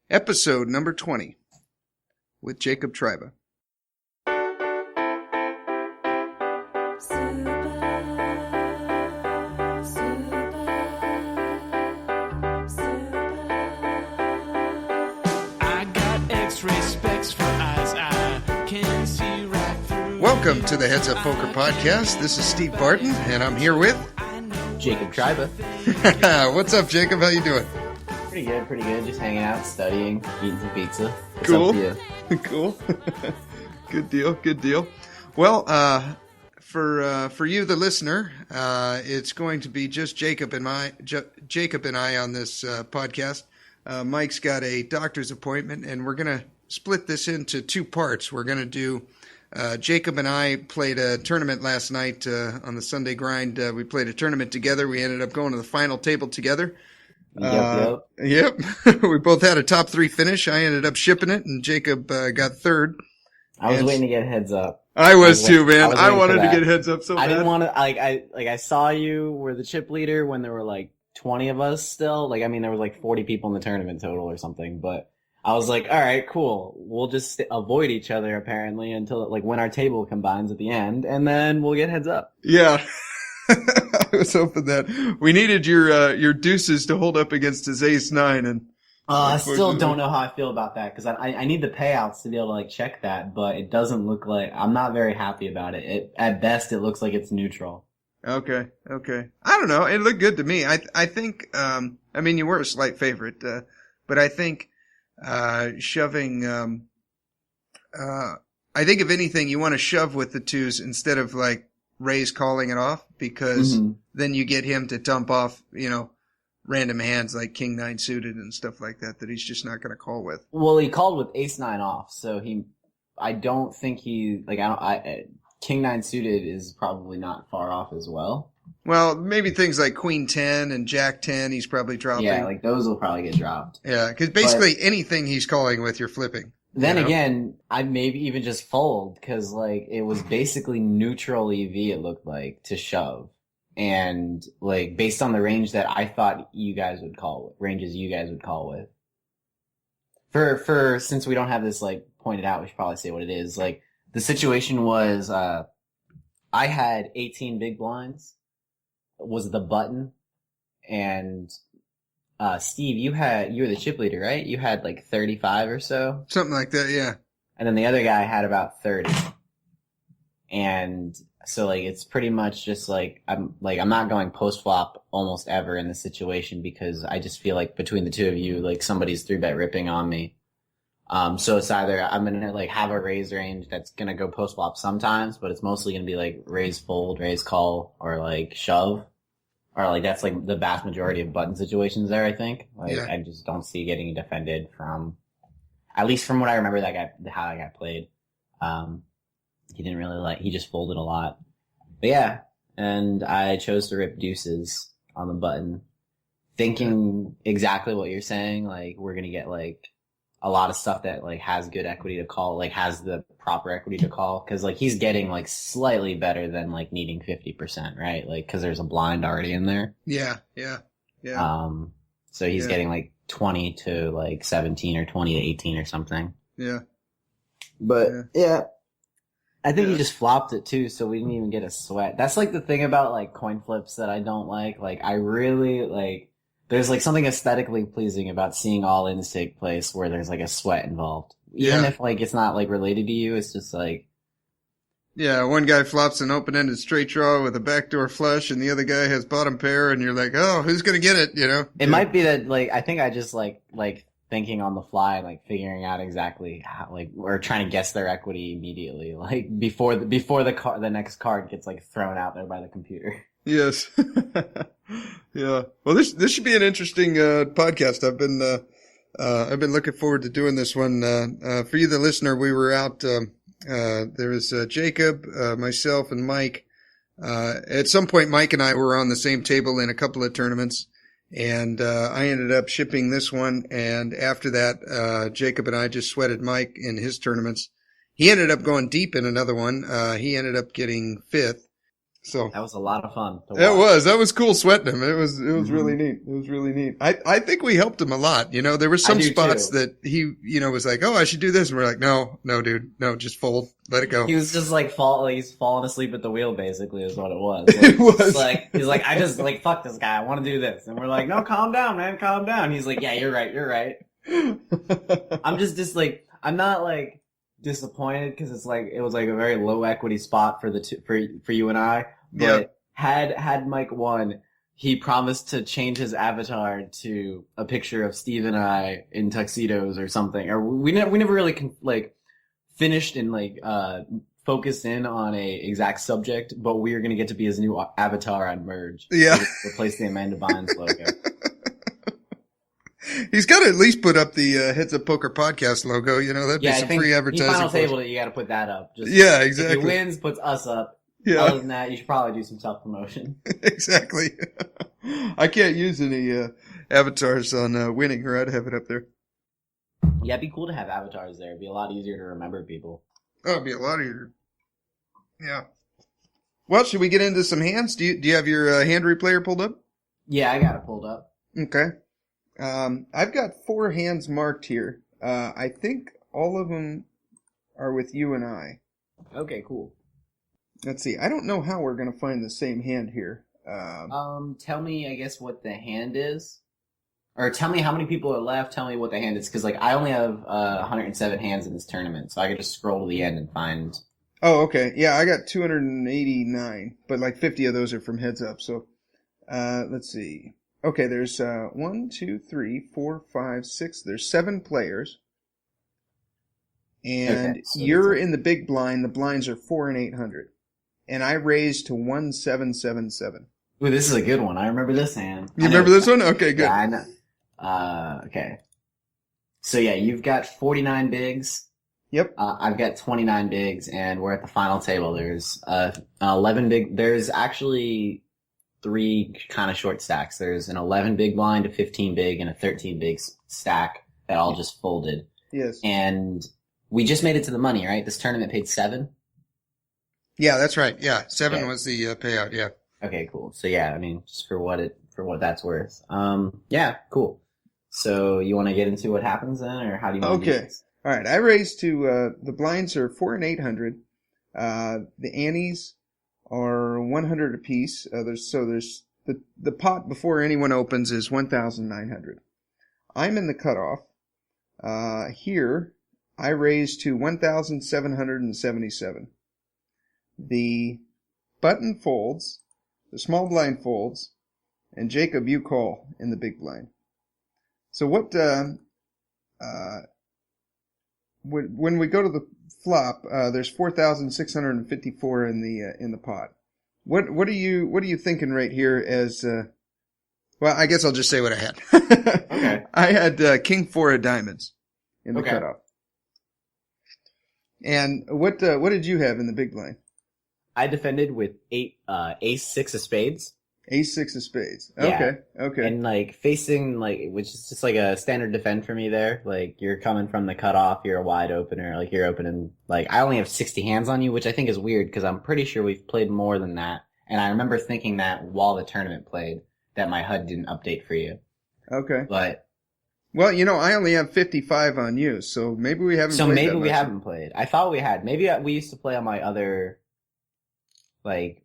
episode number 20 with Jacob Tryba. Welcome to the Heads Up Poker Podcast. This is Steve Barton, and I'm here with Jacob Tryba. What's up, Jacob? How you doing? Pretty good. Just hanging out, studying, eating some pizza. What's cool. up with you? Cool. Good deal. Well, for you, the listener, it's going to be just Jacob and I on this podcast. Mike's got a doctor's appointment, and we're going to split this into two parts. We're going to do Jacob and I played a tournament last night on the Sunday grind. We played a tournament together. We ended up going to the final table together. Yep. We both had a top 3 finish. I ended up shipping it, and Jacob got third. I was waiting to get heads up. I was too, man. I wanted to get heads up so bad. I didn't want to, I saw you were the chip leader when there were like 20 of us still. There was like 40 people in the tournament total or something, but I was like, all right, cool. We'll just avoid each other apparently until when our table combines at the end, and then we'll get heads up. Yeah. I was hoping that we needed your deuces to hold up against his ace-9, and I still don't know how I feel about that because I need the payouts to be able to check that, but it doesn't look like I'm not very happy about it. At best, it looks like it's neutral. Okay. I don't know. It looked good to me. I think you were a slight favorite, but I think shoving. I think if anything, you want to shove with the twos instead of raise calling it off, because then you get him to dump off, random hands like King 9 suited and stuff like that he's just not going to call with. Well, he called with Ace 9 off, so I don't think King 9 suited is probably not far off as well. Well, maybe things like Queen 10 and Jack 10, he's probably dropping. Yeah, those will probably get dropped. Yeah, because basically anything he's calling with, you're flipping. Then again, I'd maybe even just fold, because it was basically neutral EV, it looked like, to shove. And based on the range that I thought you guys would call with. For since we don't have this pointed out, we should probably say what it is. The situation was I had 18 big blinds, was the button, and Steve, you were the chip leader, right? You had 35 or so? Something like that, yeah. And then the other guy had about 30. And so it's pretty much just I'm not going post flop almost ever in this situation, because I just feel between the two of you, somebody's 3-bet ripping on me. So it's either I'm gonna have a raise range that's gonna go post flop sometimes, but it's mostly gonna be raise fold, raise call, or shove. Or that's the vast majority of button situations there, I think. I just don't see getting defended from, at least from what I remember how that guy played. He didn't really he just folded a lot. But yeah, and I chose to rip deuces on the button, thinking exactly what you're saying. We're gonna get a lot of stuff that has good equity to call, has the proper equity to call, because he's getting slightly better than needing 50%, right? Because there's a blind already in there. Yeah. So he's getting 20 to 17 or 20 to 18 or something. Yeah. But yeah. I think he just flopped it too, so we didn't even get a sweat. That's the thing about coin flips that I don't like. I really there's something aesthetically pleasing about seeing all ins take place where there's a sweat involved. Even if it's not related to you, it's just yeah, one guy flops an open-ended straight draw with a backdoor flush, and the other guy has bottom pair, and you're oh, who's gonna get it? It might be that I think I just thinking on the fly, figuring out exactly how, or trying to guess their equity immediately, before the next card gets thrown out there by the computer. Yes. Yeah. Well, this should be an interesting podcast. I've been looking forward to doing this one. For you, the listener, we were out. There was Jacob, myself, and Mike. At some point, Mike and I were on the same table in a couple of tournaments, and I ended up shipping this one. And after that, Jacob and I just sweated Mike in his tournaments. He ended up going deep in another one. He ended up getting 5th. So that was a lot of fun to watch. That was cool sweating him. It was really neat. It was really neat. I think we helped him a lot. You know, there were some spots that he, you know, was like, oh, I should do this. And we're like, no, dude, no, just fold, let it go. He was just like he's falling asleep at the wheel, basically, is what it was. Like, it was like, he's like, I just like, fuck this guy. I want to do this. And we're like, no, calm down, man. Calm down. He's like, yeah, you're right. I'm just like, I'm not like disappointed because it's like, it was like a very low equity spot for for you and I. But had Mike won, he promised to change his avatar to a picture of Steve and I in tuxedos or something. Or we never really finished and focused in on a exact subject, but we are going to get to be his new avatar on Merge. Yeah. Replace the Amanda Bynes logo. He's got to at least put up the Heads Up Poker podcast logo. You know, that'd be some free advertising. Final table, you got to put that up. Yeah, exactly. If he wins, puts us up. Yeah. Other than that, you should probably do some self-promotion. Exactly. I can't use any avatars on winning, or I'd have it up there. Yeah, it'd be cool to have avatars there. It'd be a lot easier to remember people. Oh, it'd be a lot easier. Yeah. Well, should we get into some hands? Do you have your hand replayer pulled up? Yeah, I got it pulled up. Okay. I've got 4 hands marked here. I think all of them are with you and I. Okay, cool. Let's see. I don't know how we're going to find the same hand here. Tell me, I guess, what the hand is. Or tell me how many people are left. Tell me what the hand is. Because, I only have 107 hands in this tournament. So I could just scroll to the end and find... Oh, okay. Yeah, I got 289. But, 50 of those are from Heads Up. So, let's see. Okay, there's 1, 2, 3, 4, 5, 6. There's 7 players. And okay, so you're in the big blind. The blinds are 4 and 800. And I raised to 1777. Ooh, this is a good one. I remember this hand. You remember this one? Okay, good. Yeah, I know. Okay. So yeah, you've got 49 bigs. Yep. I've got 29 bigs, and we're at the final table. There's 11 big. There's actually 3 kind of short stacks. There's an 11 big blind, a 15 big, and a 13 big stack that all just folded. Yes. And we just made it to the money, right? This tournament paid 7. Yeah, that's right. Yeah, 7 was the payout. Yeah. Okay, cool. So yeah, I mean, just for what that's worth. Yeah, cool. So you want to get into what happens then, or how do you want to do this? All right. I raised to the blinds are 4 and 800. The antes are 100 apiece. There's the pot before anyone opens is 1,900. I'm in the cutoff. Here I raised to 1,777. The button folds, the small blind folds, and Jacob, you call in the big blind. So what, when we go to the flop, there's 4,654 in the pot. What are you thinking right here as, well, I guess I'll just say what I had. Okay. I had, King 4 of diamonds in the cutoff. And what did you have in the big blind? I defended with ace 6 of spades. Ace 6 of spades. Yeah. Okay. And facing which is just a standard defend for me there. You're coming from the cutoff, you're a wide opener, you're opening, I only have 60 hands on you, which I think is weird because I'm pretty sure we've played more than that. And I remember thinking that while the tournament played, that my HUD didn't update for you. Okay. But. Well, I only have 55 on you, so maybe we haven't played. So maybe we haven't played. I thought we had. Maybe we used to play on my other. I've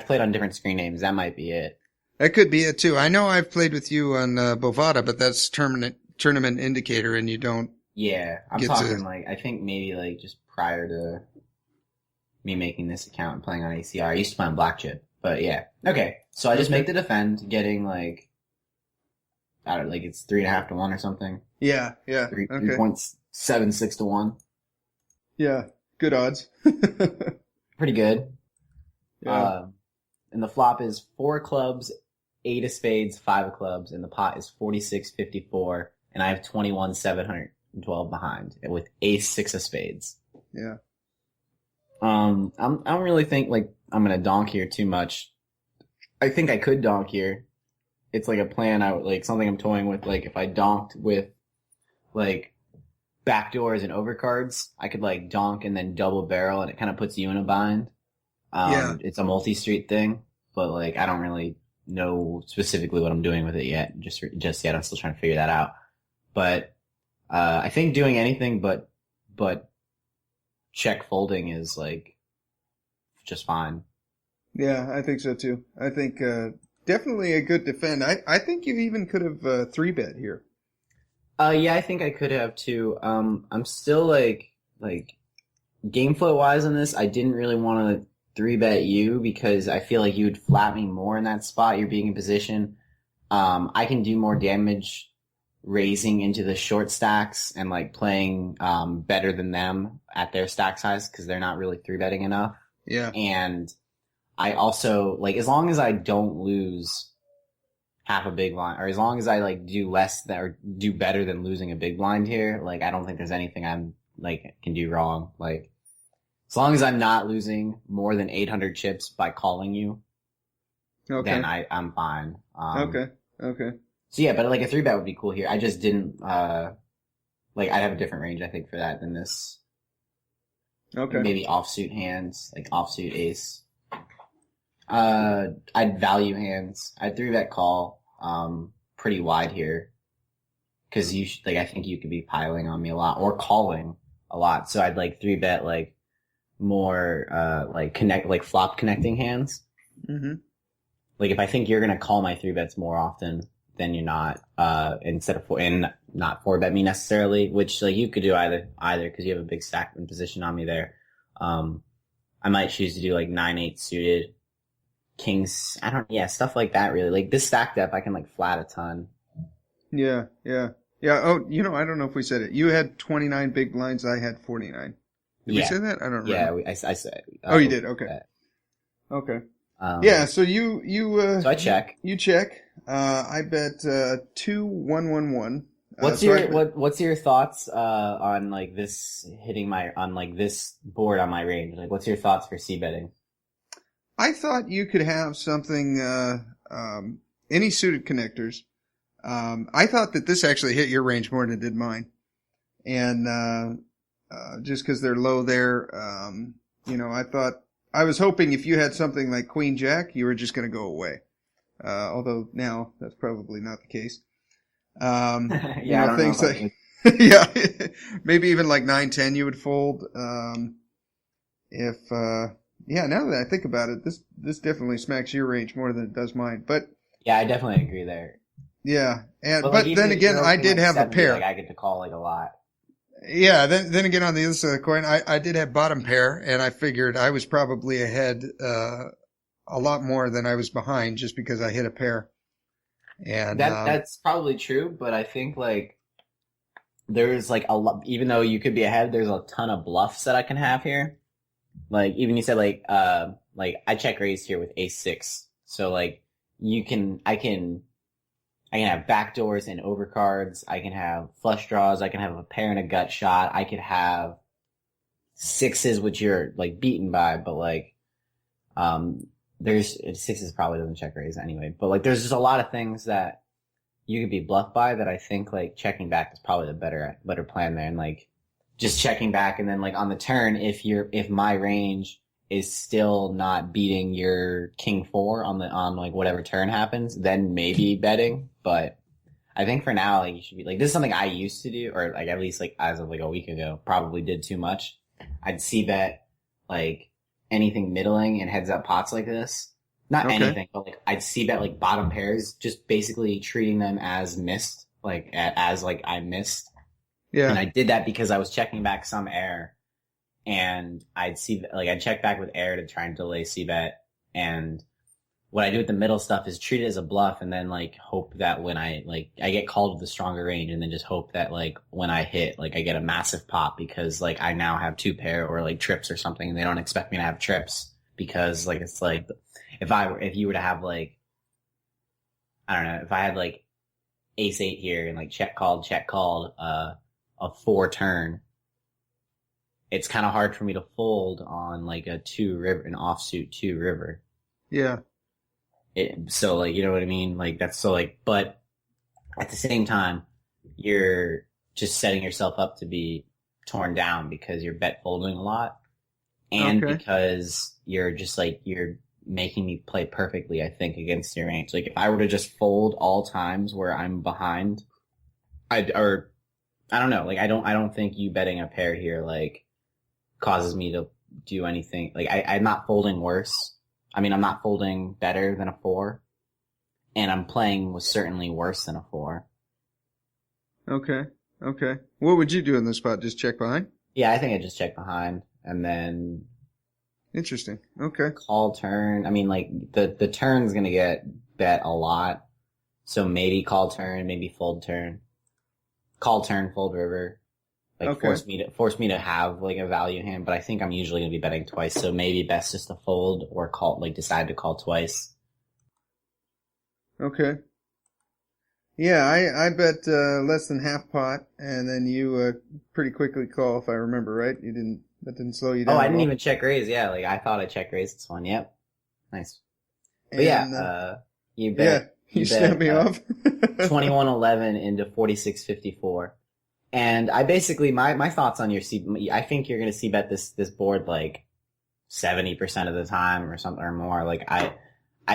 played on different screen names. That might be it. That could be it too. I know I've played with you on Bovada, but that's tournament indicator, and you don't. Yeah, I'm talking I think maybe just prior to me making this account and playing on ACR. I used to play on Black Chip, but yeah. Okay, so I just make the defend, getting I don't know, it's 3.5 to 1 or something. Yeah. 3.76 to 1. Yeah, good odds. Pretty good. Yeah. And the flop is 4 clubs, 8 of spades, 5 of clubs, and the pot is 46.54, and I have 21,712 behind, with ace 6 of spades. Yeah. I don't really think I'm gonna donk here too much. I think I could donk here. It's a plan I would something I'm toying with. If I donked with backdoors and overcards, I could donk and then double barrel, and it kind of puts you in a bind. Yeah. It's a multi-street thing, but like I don't really know specifically what I'm doing with it yet. Just yet, I'm still trying to figure that out. But I think doing anything but check folding is like just fine. Yeah, I think so too. I think definitely a good defend. I think you even could have three bet here. Yeah, I think I could have too. I'm still like game flow wise on this. I didn't really want to three bet you because I feel like you would flat me more in that spot. You're being in position. I can do more damage raising into the short stacks and like playing better than them at their stack size because they're not really three betting enough. Yeah. And I also like as long as I don't lose half a big blind, or as long as I like do less than or do better than losing a big blind here, like I don't think there's anything I'm like can do wrong. Like as long as I'm not losing more than 800 chips by calling you, then I'm fine. Okay. So yeah, but like a three bet would be cool here. I just didn't like I'd have a different range I think for that than this. Okay. Maybe offsuit hands, like offsuit ace. I'd value hands. I'd three bet call, pretty wide here. Cause I think you could be piling on me a lot or calling a lot. So I'd like three bet like more, like flop connecting hands. Mm-hmm. Like if I think you're going to call my three bets more often than you're not, instead of not four bet me necessarily, which like you could do either cause you have a big stack in position on me there. I might choose to do like 9-8 suited. Kings, stuff like that really. Like this stack depth, I can like flat a ton. Yeah. Oh, I don't know if we said it. You had 29 big blinds. I had 49. Did we say that? I don't remember. Yeah, I said. Oh, you did? Okay. That. Okay. Yeah, so you so I check. You check. I bet 2-1-1-1. What's your thoughts on like this hitting on like this board on my range? Like what's your thoughts for c betting? I thought you could have something, any suited connectors. I thought that this actually hit your range more than it did mine. And, just cause they're low there, I was hoping if you had something like Queen Jack, you were just going to go away. Although now that's probably not the case. Yeah, things like, yeah, maybe even like 9-10 you would fold. Yeah, now that I think about it, this definitely smacks your range more than it does mine. But yeah, I definitely agree there. Yeah, but then again, I did have 70, a pair. Like I get to call like a lot. Yeah, then again, on the other side of the coin, I did have bottom pair, and I figured I was probably ahead a lot more than I was behind just because I hit a pair. And that's probably true, but I think like there's like a lot. Even though you could be ahead, there's a ton of bluffs that I can have here. Like even you said like I check raise here with ace 6. So like I can have backdoors and overcards. I can have flush draws. I can have a pair and a gut shot. I could have sixes, which you're like beaten by, but like there's sixes probably doesn't check raise anyway. But like there's just a lot of things that you could be bluffed by that I think like checking back is probably the better plan there, and like just checking back, and then like on the turn, if my range is still not beating your king 4 on like whatever turn happens, then maybe betting. But I think for now, like you should be like, this is something I used to do, or like at least like as of like a week ago, probably did too much. I'd see bet like anything middling and heads up pots like this. Not anything, but like I'd see bet like bottom pairs, just basically treating them as missed, like as like I missed. Yeah. And I did that because I was checking back some air, and I'd check back with air to try and delay c-bet. And what I do with the middle stuff is treat it as a bluff, and then like hope that when I get called with the stronger range, and then just hope that like when I hit, like I get a massive pop because like I now have 2 pair or like trips or something, and they don't expect me to have trips because like it's like if you were to have like, I don't know, if I had like ace 8 here and like check called, a 4 turn, it's kind of hard for me to fold on like a 2 river, an offsuit 2 river. Yeah. So like, you know what I mean? Like that's so like, but at the same time, you're just setting yourself up to be torn down because you're bet folding a lot. and Okay. because you're just like, you're making me play perfectly, I think, against your range. Like, if I were to just fold all times where I'm behind, I don't know, like, I don't think you betting a pair here, like, causes me to do anything. Like, I'm not folding worse. I mean, I'm not folding better than a 4, and I'm playing was certainly worse than a 4. Okay. Okay. What would you do in this spot? Just check behind? Yeah, I think I just check behind, and then Interesting. Okay. call turn. I mean, like, the turn's gonna get bet a lot, so maybe call turn, maybe fold turn. Call turn, fold river. Like, Okay. force me to have, like, a value hand, but I think I'm usually gonna be betting twice, so maybe best just to fold or call, like, decide to call twice. Okay. Yeah, I bet less than half pot, and then you pretty quickly call, if I remember right. That didn't slow you Oh, down I at didn't all. even check raise. Yeah, like, I thought I check raised this one. Yep. Nice. But And you yeah, you snapped bet, me off. 21-11 into 46-54. And I basically, my thoughts on your I think you're going to see bet this board like 70% of the time or something or more. Like, I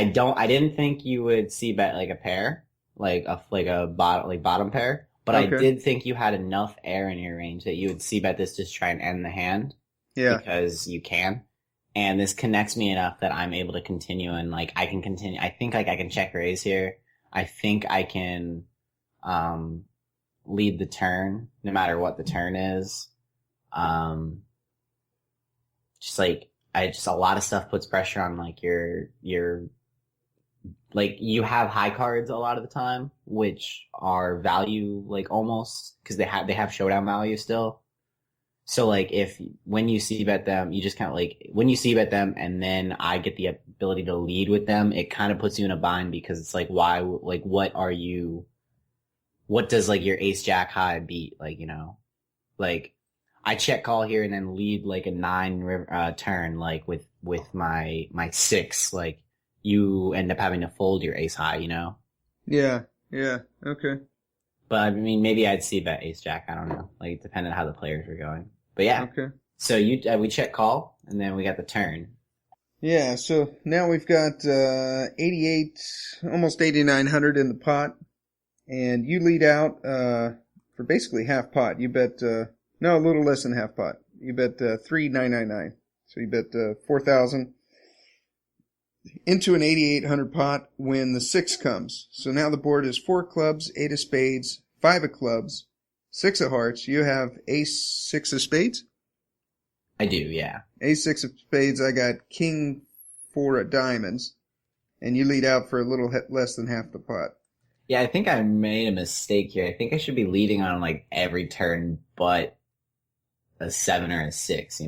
didn't think you would see bet like a pair, like a bottom pair, but I Okay. did think you had enough air in your range that you would see bet this just try and end the hand. Yeah. Because you can. And this connects me enough that I'm able to continue, and like, I can continue. I think like I can check raise here. I think I can, lead the turn no matter what the turn is. Just like, a lot of stuff puts pressure on like your, like, you have high cards a lot of the time, which are value, like, almost, cause they have showdown value still. So like, when you see bet them, you just kind of like, when you see bet them and then I get the ability to lead with them, it kind of puts you in a bind, because it's like, why, like, what does like your ace jack high beat? Like, like, I check call here and then lead like a 9 turn, like with my 6, like, you end up having to fold your ace high, Yeah. Yeah. Okay. But I mean, maybe I'd see bet ace jack. I don't know. Like, depending on how the players are going. But yeah. Okay. So we check call, and then we got the turn. Yeah, so now we've got 88, almost 8,900 in the pot, and you lead out for basically half pot. You bet, no, a little less than half pot. You bet 3,999. So you bet 4,000 into an 8,800 pot when the 6 comes. So now the board is 4 clubs, 8 of spades, 5 of clubs, 6 of hearts. You have ace 6 of spades? I do, yeah. Ace 6 of spades, I got king 4 of diamonds. And you lead out for a little less than half the pot. Yeah, I think I made a mistake here. I think I should be leading on like every turn but a 7 or a 6,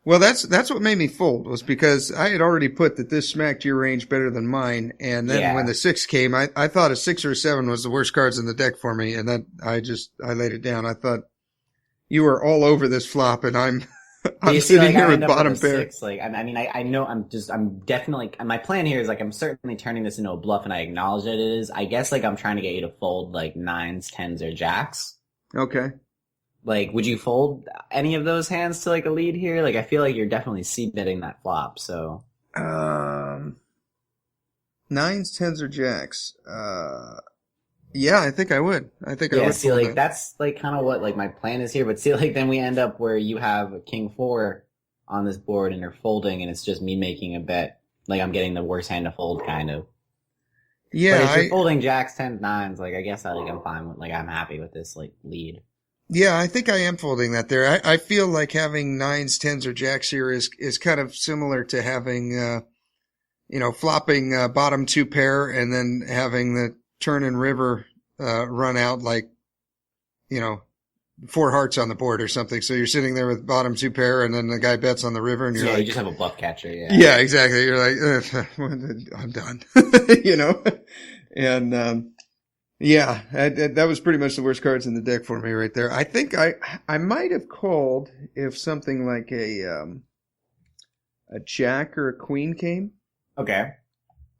Well, that's what made me fold, was because I had already put that this smacked your range better than mine. And then when the 6 came, I thought a 6 or a 7 was the worst cards in the deck for me. And then I laid it down. I thought you were all over this flop, and I'm sitting here with bottom pair. 6. Like, I know I'm definitely, my plan here is like, I'm certainly turning this into a bluff, and I acknowledge that it is. I guess like I'm trying to get you to fold like 9s, 10s, or jacks. Okay. Like, would you fold any of those hands to like a lead here? Like, I feel like you're definitely c-betting that flop, so. 9s, 10s, or jacks. Yeah, I think I would. I would. See, like, that's like kind of what like my plan is here, but see, like, then we end up where you have a king 4 on this board and you're folding, and it's just me making a bet. Like, I'm getting the worst hand to fold, kind of. Yeah. But if you're folding jacks, 10s, 9s, like, I guess I'm fine with, like, I'm happy with this, like, lead. Yeah, I think I am folding that there. I feel like having 9s, 10s, or jacks here is kind of similar to having, flopping bottom 2 pair and then having the turn and river run out like, 4 hearts on the board or something. So you're sitting there with bottom 2 pair, and then the guy bets on the river, and you're like, you just have a bluff catcher. Yeah. Yeah, exactly. You're like, I'm done, and, yeah, that was pretty much the worst cards in the deck for me right there. I think I might have called if something like a jack or a queen came. Okay.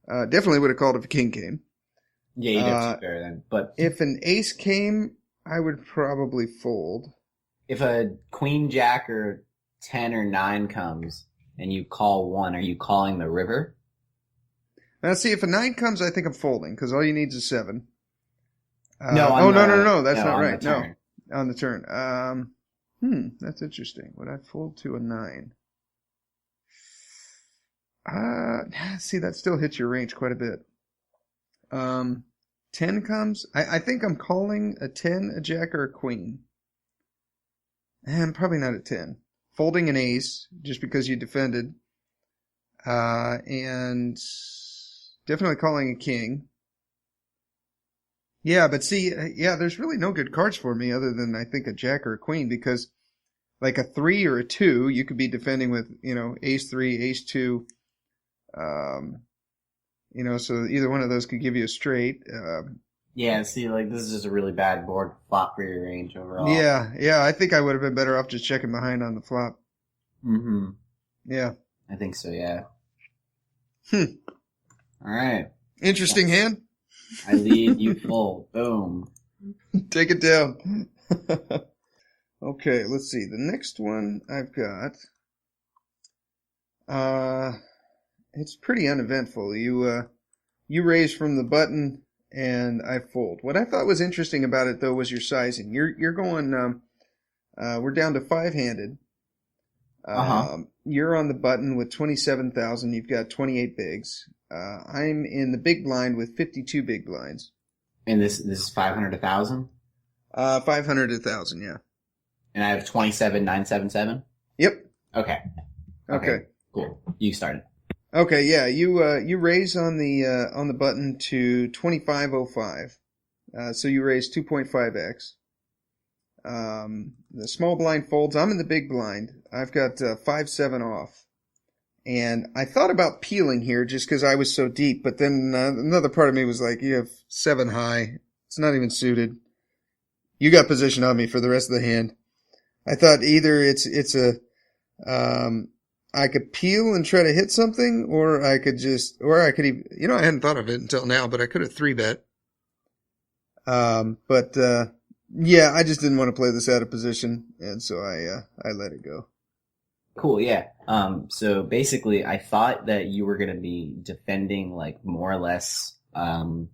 Definitely would have called if a king came. Yeah, you'd have to fair then. But if an ace came, I would probably fold. If a queen, jack, or 10 or 9 comes and you call 1, are you calling the river? Now, see, if a 9 comes, I think I'm folding because all you need is a 7. No, That's not on right. the turn. No, on the turn. That's interesting. Would I fold to a 9? See, that still hits your range quite a bit. 10 comes. I think I'm calling a 10, a jack, or a queen. And probably not a 10. Folding an ace, just because you defended. And definitely calling a king. Yeah, but see, there's really no good cards for me other than I think a jack or a queen, because like a 3 or a 2, you could be defending with, ace 3, ace 2. So either one of those could give you a straight. Yeah, see, like, this is just a really bad board flop for your range overall. Yeah, I think I would have been better off just checking behind on the flop. Mm-hmm. Yeah. I think so, yeah. All right. Interesting hand. I lead, you fold. Boom. Take it down. Okay, let's see. The next one I've got, it's pretty uneventful. You raise from the button and I fold. What I thought was interesting about it though was your sizing. You're going, we're down to 5-handed. You're on the button with 27,000. You've got 28 bigs. I'm in the big blind with 52 big blinds. And this is 500 to 1,000? 500 to 1,000, yeah. And I have 27,977? Yep. Okay. Cool. You started. Okay, yeah. You raise on the button to 2505. So you raise 2.5x. The small blind folds. I'm in the big blind. I've got 5-7 off. And I thought about peeling here just because I was so deep, but then another part of me was like, you have 7 high. It's not even suited. You got position on me for the rest of the hand. I thought either it's a I could peel and try to hit something, or I could even, I hadn't thought of it until now, but I could have 3-bet. Yeah, I just didn't want to play this out of position, and so I let it go. Cool, yeah. So basically, I thought that you were going to be defending like more or less a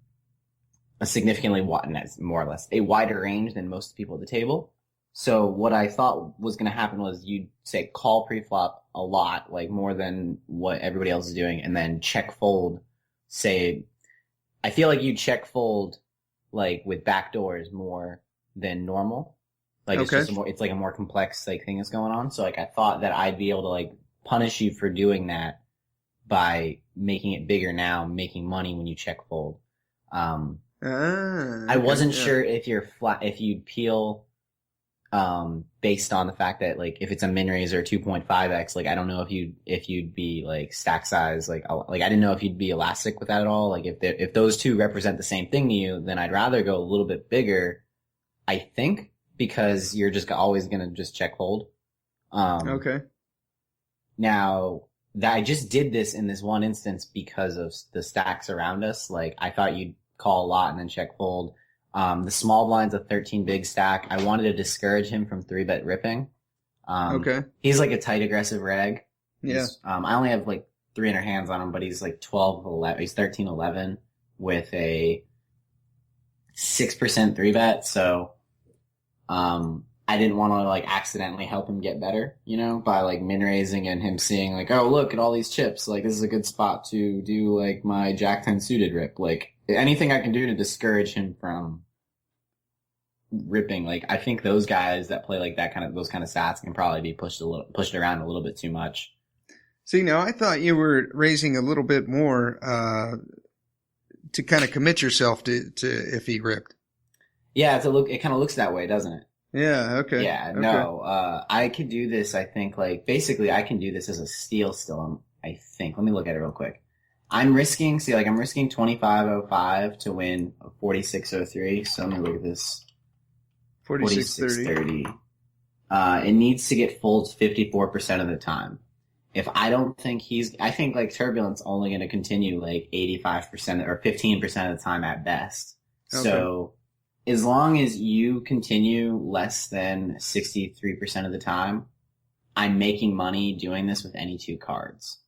significantly a wider range than most people at the table. So what I thought was going to happen was you'd say call pre-flop a lot, like more than what everybody else is doing, and then check fold. Say, I feel like you check fold like with backdoors more than normal. Like okay. It's like a more complex like thing that's going on. So like I thought that I'd be able to like punish you for doing that by making it bigger now, making money when you check fold. I wasn't sure if if you'd peel based on the fact that like if it's a min raise or 2.5x, like I don't know if you'd be like stack size, like I didn't know if you'd be elastic with that at all. Like if those two represent the same thing to you, then I'd rather go a little bit bigger, I think, because you're just always gonna just check fold. Okay. Now that I just did this in this one instance because of the stacks around us, like I thought you'd call a lot and then check fold. The small blind's a 13 big stack. I wanted to discourage him from 3-bet ripping. Okay. He's like a tight aggressive reg. Yeah. I only have like 300 hands on him, but he's like 12-11. He's 13-11 with a 6% 3-bet. So, I didn't want to like accidentally help him get better, by like min raising and him seeing like, oh, look at all these chips. Like this is a good spot to do like my Jack 10 suited rip. Like anything I can do to discourage him from ripping. Like I think those guys that play like those kind of stats can probably be pushed around a little bit too much. See, now I thought you were raising a little bit more, to kind of commit yourself to if he ripped. Yeah, it kind of looks that way, doesn't it? Yeah, okay. Yeah, okay. No, I could do this, I think, like, basically I can do this as a steal still, I think. Let me look at it real quick. I'm risking 25.05 to win 46.03, so let me look at this. 46.30. It needs to get folds 54% of the time. If I don't think I think, like, Turbulent's only going to continue, like, 85% or 15% of the time at best. Okay. So as long as you continue less than 63% of the time, I'm making money doing this with any two cards.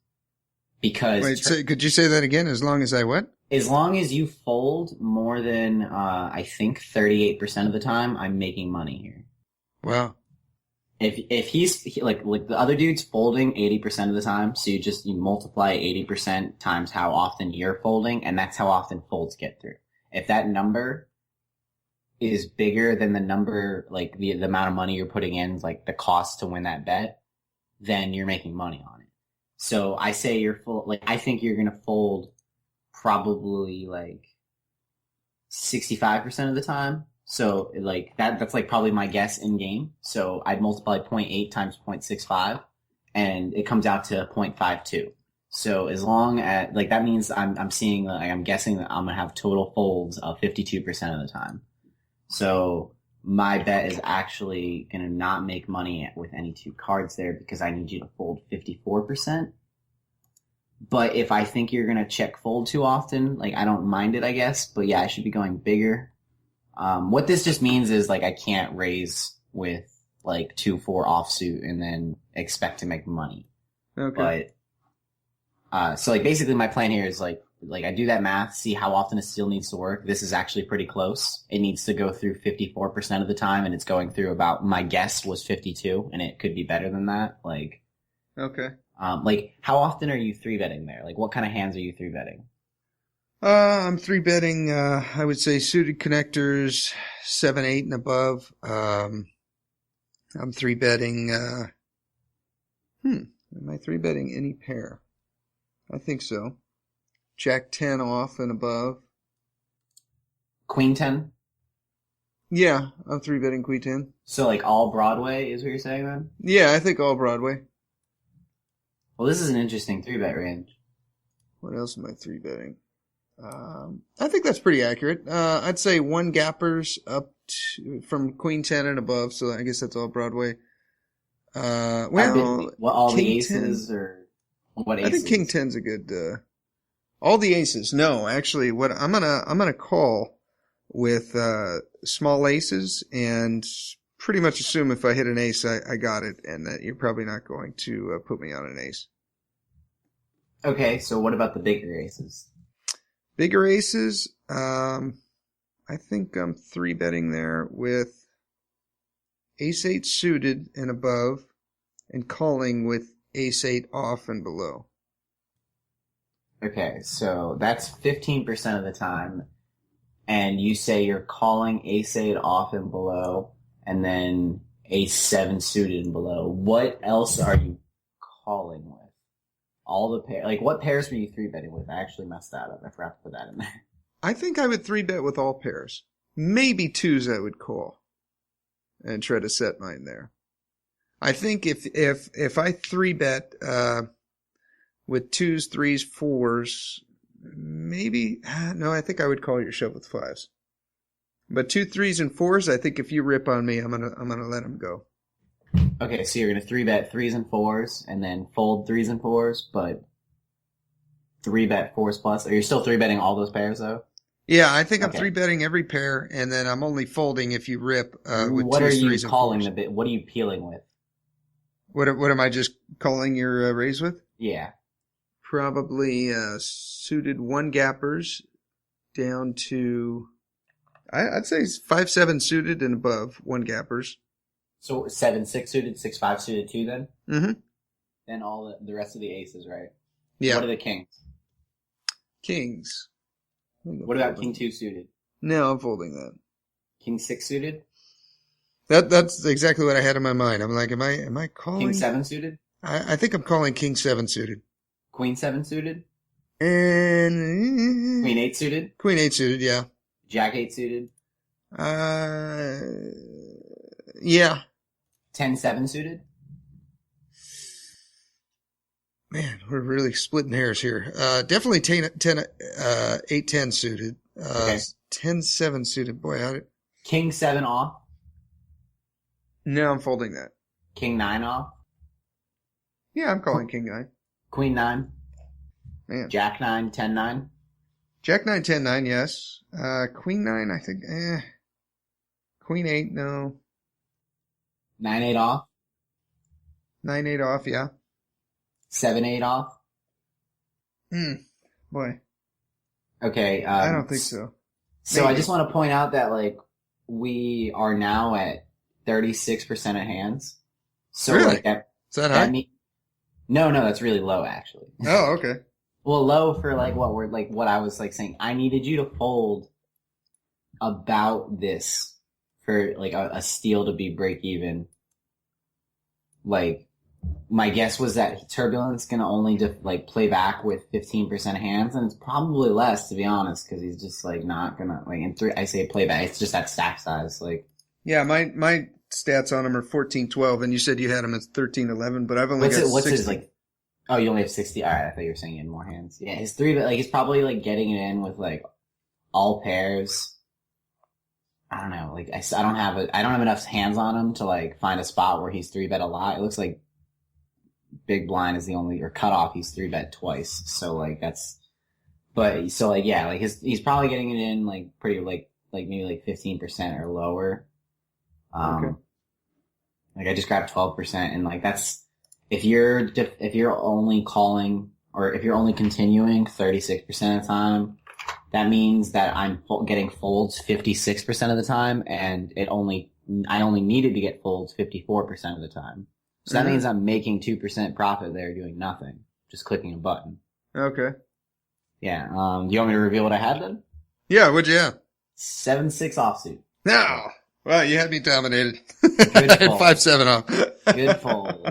Because Wait, so could you say that again? As long as I what? as long as you fold more than, I think 38% of the time, I'm making money here. Wow. If he's like the other dude's folding 80% of the time, so you multiply 80% times how often you're folding, and that's how often folds get through. If that number is bigger than the number, like the amount of money you're putting in, like the cost to win that bet, then you're making money on it. So I say I think you're gonna fold probably like 65% of the time. So like that's like probably my guess in game. So I'd multiply 0.8 times 0.65 and it comes out to 0.52. So as long as like that means I'm seeing like I'm guessing that I'm gonna have total folds of 52% of the time. So my bet is actually gonna not make money with any two cards there because I need you to fold 54%. But if I think you're gonna check fold too often, like I don't mind it, I guess. But yeah, I should be going bigger. What this just means is like I can't raise with like 2-4 offsuit and then expect to make money. Okay. But so like basically my plan here is like I do that math, see how often it still needs to work. This is actually pretty close. It needs to go through 54% of the time, and it's going through about, my guess was 52, and it could be better than that. Like, Okay. Like how often are you 3-betting there? Like what kind of hands are you 3-betting? I'm 3-betting, I would say suited connectors, 7-8 and above. I'm 3-betting, am I 3-betting any pair? I think so. Jack 10 off and above. Queen 10? Yeah, I'm 3-betting Queen 10. So like all Broadway is what you're saying then? Yeah, I think all Broadway. Well, this is an interesting 3-bet range. What else am I 3-betting? I think that's pretty accurate. I'd say 1 gappers up to, from Queen 10 and above, so I guess that's all Broadway. Well, what, all King the aces 10, or what aces? I think King 10's a good, all the aces. No, actually, what I'm gonna call with, small aces and pretty much assume if I hit an ace, I got it, and that you're probably not going to, put me on an ace. Okay, so what about the bigger aces? Bigger aces, I think I'm 3-betting there with ace 8 suited and above and calling with ace 8 off and below. Okay, so that's 15% of the time, and you say you're calling ace 8 off and below, and then ace 7 suited and below. What else are you calling with? All the pair, like what pairs were you 3-betting with? I actually messed that up. I forgot to put that in there. I think I would 3-bet with all pairs. Maybe twos I would call and try to set mine there. I think if I 3-bet with twos, threes, fours, maybe no. I think I would call your shove with fives. But 2, 3s, and 4s, I think if you rip on me, I'm gonna let them go. Okay, so you're gonna 3-bet 3s and 4s, and then fold 3s and 4s, but 3-bet 4s plus. Are you still 3-betting all those pairs though? Yeah, I think I'm Okay. 3-betting every pair, and then I'm only folding if you rip with What twos, are you threes, and calling fours. the bit? What are you peeling with? What am I just calling your raise with? Yeah. Probably suited 1 gappers down to I'd say 5-7 suited and above 1 gappers. So 7-6 suited, 6-5 suited 2 then? Mm-hmm. Then all the rest of the aces, right? Yeah. What are the kings? Kings. What about king 2 suited? No, I'm folding that. King 6 suited? That's exactly what I had in my mind. I'm like, am I calling? King 7 suited? I think I'm calling King 7 suited. Queen 7 suited? And Queen 8 suited? Queen 8 suited, yeah. Jack 8 suited? Yeah. 10-7 suited? Man, we're really splitting hairs here. Definitely 8-10 suited. Okay. 10-7 suited. Boy, how did... King 7 off? No, I'm folding that. King 9 off? Yeah, I'm calling King 9. Queen 9? Man. Jack 9, 10-9? Jack 9, 10-9, yes. Queen 9, I think, Queen 8, no. 9-8 off? 9-8 off, yeah. 7-8 off? Boy. Okay. I don't think so. So Maybe. I just want to point out that, like, we are now at 36% of hands. So, really? like, that... Is that high? No, that's really low, actually. Oh, okay. Well, low for, like, what I was, like, saying. I needed you to fold about this for, like, a steal to be break even. Like, my guess was that Turbulent's gonna only play back with 15% of hands, and it's probably less, to be honest, because he's just like not gonna I say play back. It's just that stack size, like. Yeah, my stats on him are 14-12, and you said you had him at 13-11, but I've only got 60. His like? Oh, you only have 60. All right, I thought you were saying he had more hands. Yeah, his 3, but like he's probably like getting it in with like all pairs. I don't know. Like I don't have enough hands on him to like find a spot where he's 3-bet a lot. It looks like big blind is the only, or cutoff, he's 3-bet twice. So like yeah, like he's probably getting it in like pretty like maybe like 15% or lower. Okay. Like I just grabbed 12%, and like that's, if you're only calling, or if you're only continuing 36% of the time, that means that I'm getting folds 56% of the time, and I only needed to get folds 54% of the time. So that means I'm making 2% profit there doing nothing, just clicking a button. Okay. Yeah. Do you want me to reveal what I had then? Yeah, what'd you have? 7-6 offsuit. No. Well, you had me dominated. Good I had fold. 5-7 off. Good fold.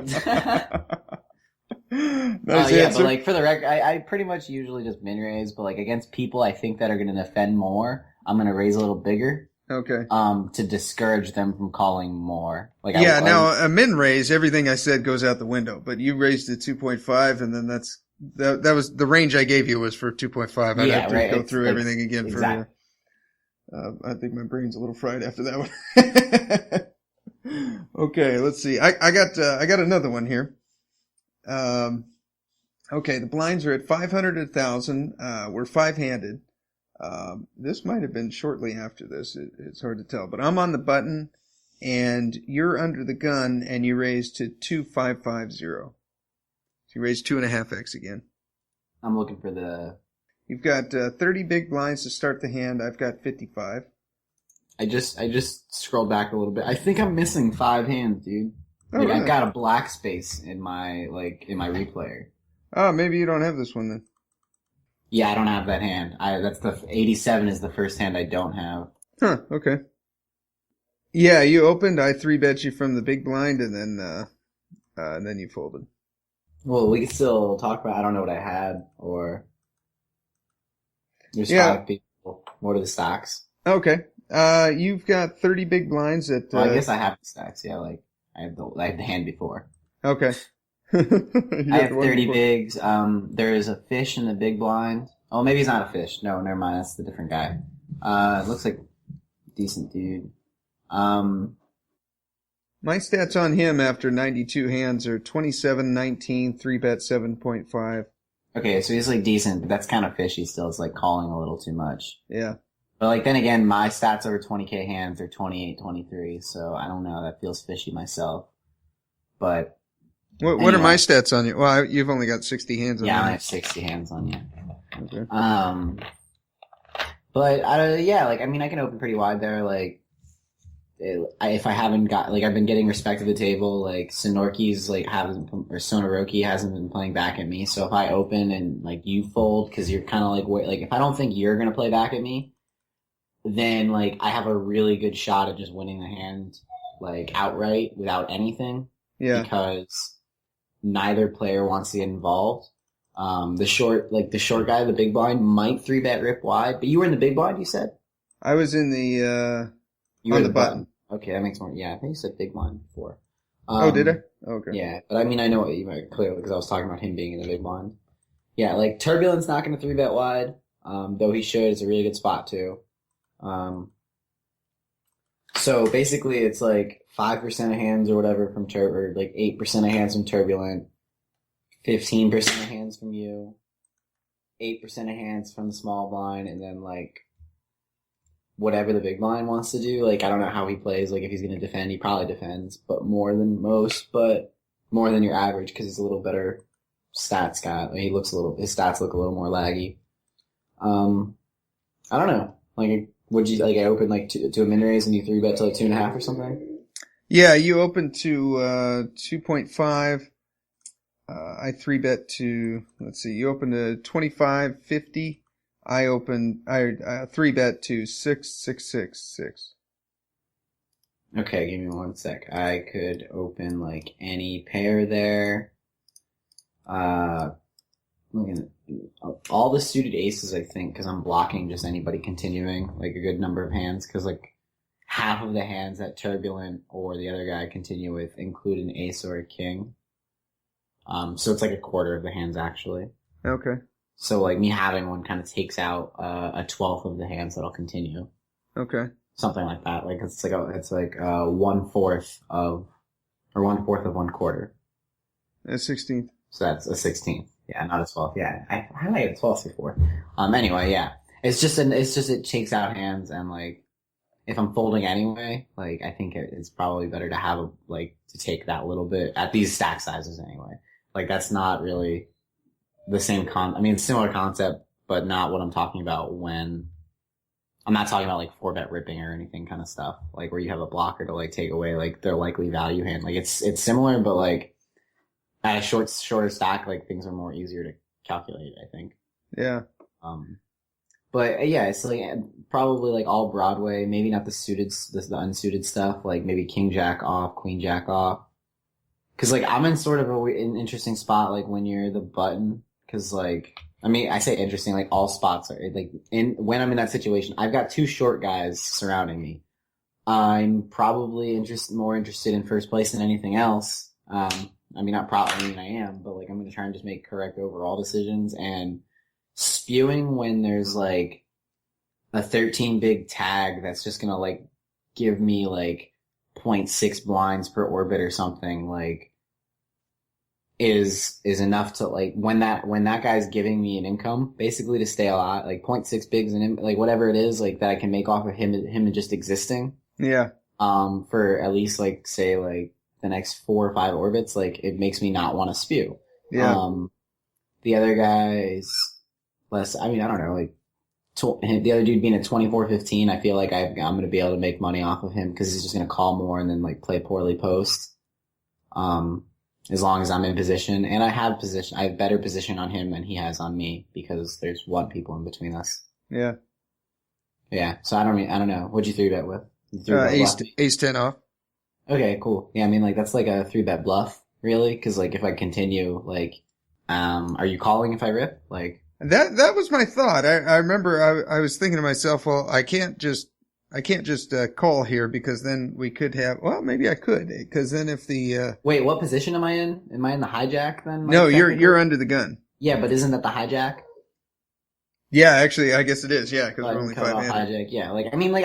Nice yeah, answer. but like for the record, I pretty much usually just min raise, but like against people I think that are going to defend more, I'm going to raise a little bigger. Okay. To discourage them from calling more. Like now a min raise, everything I said goes out the window, but you raised it 2.5, and then that was the range I gave you was for 2.5. I'd have to go through everything again exactly. I think my brain's a little fried after that one. Okay, let's see. I got another one here. Okay, the blinds are at 500 at 1,000. We're 5-handed. This might have been shortly after this. It's hard to tell, but I'm on the button, and you're under the gun, and you raise to 2,550. So you raise 2.5x again. I'm looking for the. You've got 30 big blinds to start the hand. I've got 55. I just scrolled back a little bit. I think I'm missing 5 hands, dude. Oh, like really? I've got a black space in my replayer. Oh, maybe you don't have this one then. Yeah, I don't have that hand. That's the 87 is the first hand I don't have. Huh, okay. Yeah, you opened, I 3-bet you from the big blind, and then you folded. Well, we can still talk about, I don't know what I had, or there's 5 people. What are the stacks? Okay. You've got 30 big blinds at... Well, I guess I have the stacks, yeah, like, I had the hand before. Okay. I have 30 bigs. There's a fish in the big blind. Oh, maybe he's not a fish. No, never mind. That's the different guy. It looks like a decent dude. My stats on him after 92 hands are 27-19, 3-bet 7.5. Okay, so he's like decent, but that's kind of fishy still. It's like calling a little too much. Yeah. But like then again, my stats over 20k hands are 28-23, so I don't know. That feels fishy myself. But what are my stats on you? Well, you've only got 60 hands on you. Yeah, I have 60 hands on you. Okay. But yeah, like I mean, I can open pretty wide there. Like, if I haven't got like I've been getting respect at the table. Like Sonorki's like or Sonoroki hasn't been playing back at me. So if I open and like you fold because you're kind of like if I don't think you're gonna play back at me, then like I have a really good shot at just winning the hand like outright without anything. Yeah. Because neither player wants to get involved. The short guy, the big blind, might 3-bet rip wide, but you were in the big blind, you said? I was in the, you were on the button. Okay, that makes more, yeah, I think you said big blind before. Oh, did I? Okay. Yeah, but I mean, I know what you meant clearly because I was talking about him being in the big blind. Yeah, like Turbulent's not going to 3-bet wide, though he should. It's a really good spot too. So basically it's like 5% of hands or whatever from or like 8% of hands from Turbulent, 15% of hands from you, 8% of hands from the small blind, and then like whatever the big blind wants to do. Like I don't know how he plays. Like if he's going to defend, he probably defends, but more than most. But more than your average because he's a little better stats guy. Like, his stats look a little more laggy. I don't know. Like, would you like I opened like to a min raise and you 3-bet to like 2.5 or something? Yeah, you opened to 2.5. I 3-bet to, let's see, you opened to 25.50. I 3-bet to 6.666. Okay, give me one sec. I could open like any pair there. Looking at all the suited aces, I think, because I'm blocking just anybody continuing like a good number of hands, because like half of the hands that Turbulent or the other guy continue with include an ace or a king. So it's like a quarter of the hands actually. Okay. So like me having one kind of takes out a 12th of the hands that'll continue. Okay. Something like that. Like it's like 1/4 of 1/4. A 16th. So that's a 16th. Yeah, not a 12th. Yeah, how did I get a 12th before? Anyway, yeah. It's just it takes out hands, and like if I'm folding anyway, like I think it's probably better to have to take that little bit at these stack sizes anyway. Like that's not really the same similar concept, but not what I'm talking about when I'm not talking about like 4-bet ripping or anything kind of stuff, like where you have a blocker to like take away like their likely value hand. Like it's similar, but like at a shorter stack, like things are more easier to calculate, I think. Yeah. But yeah, it's like probably like all Broadway, maybe not the unsuited stuff, like maybe King Jack off, Queen Jack off. Cause like I'm in sort of an interesting spot, like when you're the button, cause like, I say interesting, like all spots are like when I'm in that situation, I've got 2 short guys surrounding me. I'm probably more interested in first place than anything else. Not probably, I am, but like I'm going to try and just make correct overall decisions, and spewing when there's like a 13 big tag that's just going to like give me like 0.6 blinds per orbit or something, like is enough to like when that guy's giving me an income basically to stay alive, like 0.6 bigs and like whatever it is like that I can make off of him just existing. Yeah. For at least like say like the next 4 or 5 orbits, like it makes me not want to spew. Yeah. The other guys less. I don't know, like the other dude being at 24-15, I feel like I'm going to be able to make money off of him because he's just going to call more and then like play poorly post. As long as I'm in position, and I have better position on him than he has on me because there's 1 people in between us. Yeah. Yeah. So I don't know. What'd you 3-bet with? Ace 10 off. Okay, cool. Yeah, like that's like a 3-bet bluff, really, because like if I continue, like, are you calling if I rip? Like that was my thought. I remember I was thinking to myself, well, I can't just call here because then we could have. Well, maybe I could, because then if the wait, what position am I in? Am I in the hijack then? No, you're under the gun. Yeah, but isn't that the hijack? Yeah, actually, I guess it is. Yeah, because we're only 5-handed. Hijack. Yeah,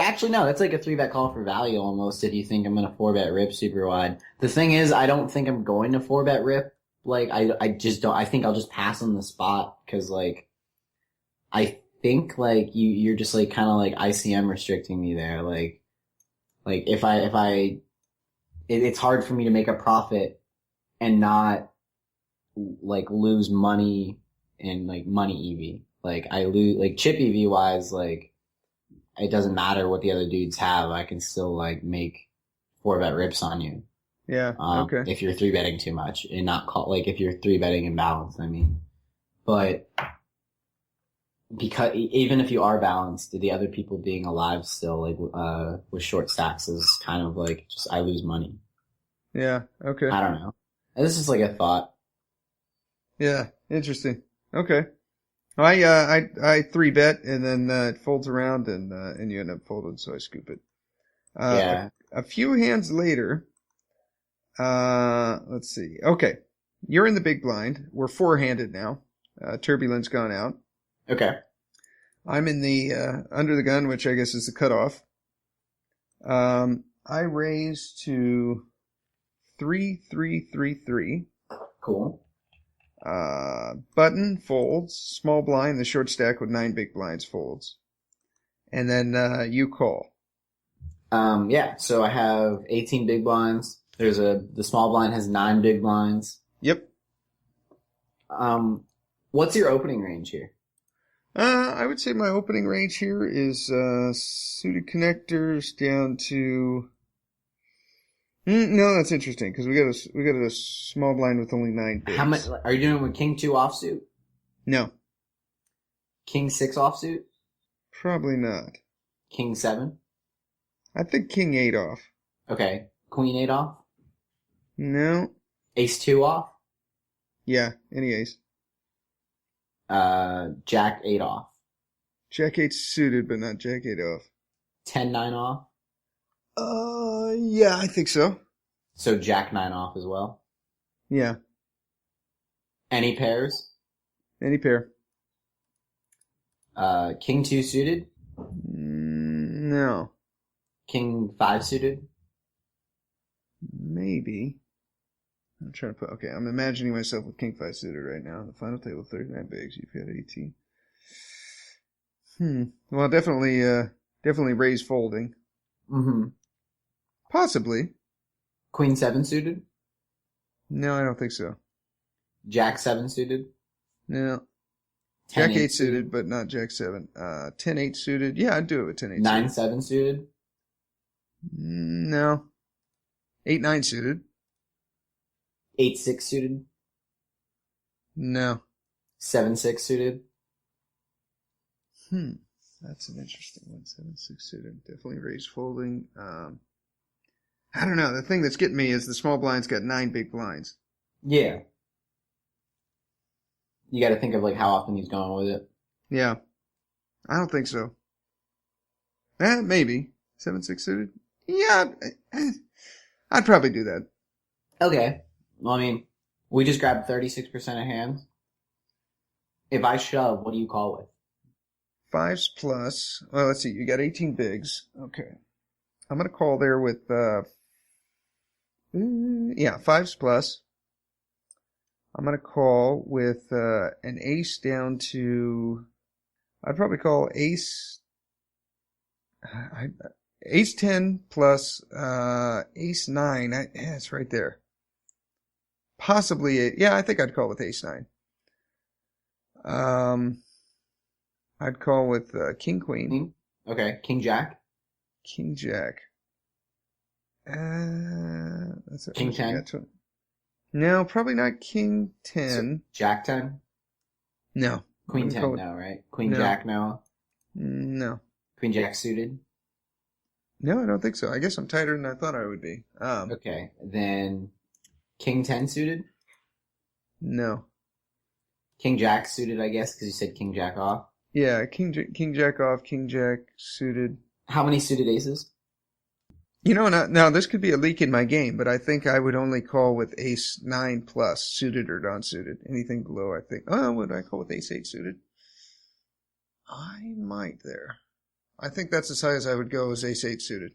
actually, no, that's like a 3-bet call for value almost. If you think I'm gonna 4-bet rip super wide, the thing is, I don't think I'm going to 4-bet rip. Like, I just don't. I think I'll just pass on the spot because like, I think like you're just like kind of like ICM restricting me there. Like if it's hard for me to make a profit and not like lose money in like money EV. Like I lose like chip EV wise, like it doesn't matter what the other dudes have. I can still like make 4-bet rips on you. Yeah. Okay. If you're 3-betting too much and not if you're 3-betting imbalanced, but because even if you are balanced, the other people being alive still, like, with short stacks is kind of like just, I lose money. Yeah. Okay. I don't know. This is like a thought. Yeah. Interesting. Okay. I 3-bet and then it folds around and you end up folding, so I scoop it. Yeah. A few hands later, let's see. Okay. You're in the big blind. We're 4-handed now. Turbulent's gone out. Okay. I'm in the under the gun, which I guess is the cutoff. I raise to 3-3-3-3. Cool. Button folds, small blind, the short stack with 9 big blinds folds. And then you call. Yeah, so I have 18 big blinds. The small blind has 9 big blinds. Yep. What's your opening range here? I would say my opening range here is suited connectors down to. No, that's interesting because we got a small blind with only 9 bigs. How much are you doing with King 2 offsuit? No, King 6 offsuit? probably not. King 7? I think King 8 off. Okay. Queen 8 off? No. Ace 2 off? Yeah, any ace. Jack 8 off. Jack 8 suited, but not Jack 8 off. 10-9 off? Yeah, I think so. So Jack 9 off as well? Yeah. Any pairs? Any pair. King 2 suited? No. King 5 suited? Maybe. I'm trying to okay, I'm imagining myself with King 5 suited right now. The final table, 39 bigs. You've got 18. Well, definitely raise folding. Mm-hmm. Possibly. Queen 7 suited? No, I don't think so. Jack 7 suited? No. Jack 8 suited, but not Jack 7. 10-8 suited. Yeah, I'd do it with 10-8 9-7 suited? No. 8-9 suited. 8-6 suited? No. 7-6 suited? That's an interesting one. 7-6 suited. Definitely raise folding. I don't know. The thing that's getting me is the small blind's got 9 big blinds. Yeah. You got to think of like how often he's going with it. Yeah. I don't think so. Maybe. 7-6 suited? Yeah. I'd probably do that. Okay. Well, I mean, we just grabbed 36% of hands. If I shove, what do you call with? 5s plus. Well, let's see. You got 18 bigs. Okay. I'm going to call there with, 5s plus. I'm going to call with an ace down to, I'd probably call ace 10 plus ace 9. Yeah, it's right there. Possibly, I think I'd call with ace 9. I'd call with king queen. Okay, king jack. King jack. That's king 10. No, probably not king 10. So, jack 10. No. Queen 10 no, right? Queen jack no. No. Queen jack suited. No, I don't think so. I guess I'm tighter than I thought I would be. Okay, then king 10 suited. No. King jack suited, I guess, because you said king jack off. Yeah, king jack off, king jack suited. How many suited aces? You know, now this could be a leak in my game, but I think I would only call with ace 9 plus, suited or non-suited. Anything below, I think. Oh, would I call with ace 8 suited? I might there. I think that's as high as I would go as ace 8 suited.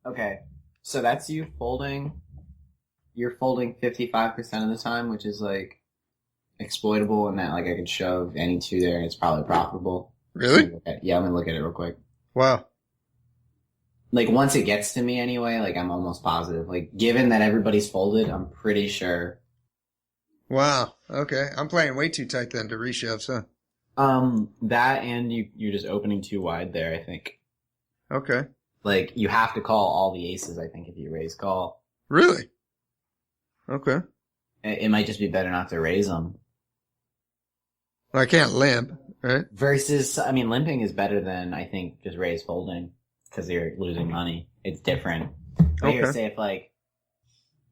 Okay, so that's you folding. You're folding 55% of the time, which is like exploitable, and that like I could shove any 2 there, and it's probably profitable. Really? Yeah, I'm gonna look at it real quick. Wow. Like, once it gets to me anyway, like, I'm almost positive. Like, given that everybody's folded, I'm pretty sure. Wow. Okay. I'm playing way too tight then to reshoves, huh? That and you're just opening too wide there, I think. Okay. Like, you have to call all the aces, I think, if you raise call. Really? Okay. It might just be better not to raise them. Well, I can't limp, right? Versus, I mean, limping is better than, I think, just raise folding. Because you're losing money. It's different. But here, say if like,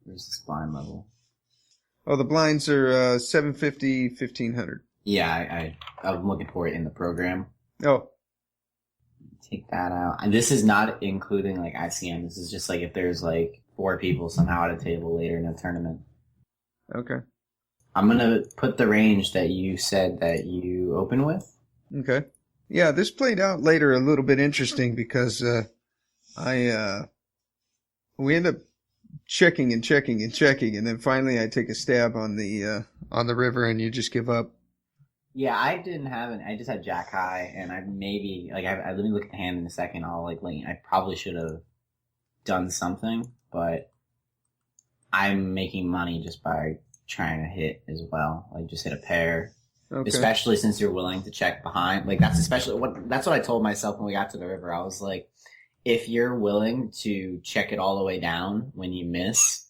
where's this blind level? Oh, the blinds are 750, 1500. Yeah, I'm looking for it in the program. Oh. Take that out. And this is not including like ICM. This is just like if there's like 4 people somehow at a table later in a tournament. Okay. I'm gonna put the range that you said that you open with. Okay. Yeah, this played out later a little bit interesting because we end up checking, and then finally I take a stab on the river, and you just give up. Yeah, I didn't have it. I just had jack high, and I maybe like let me look at the hand in a second. I'll like I probably should have done something, but I'm making money just by trying to hit as well. Like just hit a pair. Okay. Especially since you're willing to check behind. Like that's what I told myself when we got to the river. I was like, if you're willing to check it all the way down when you miss,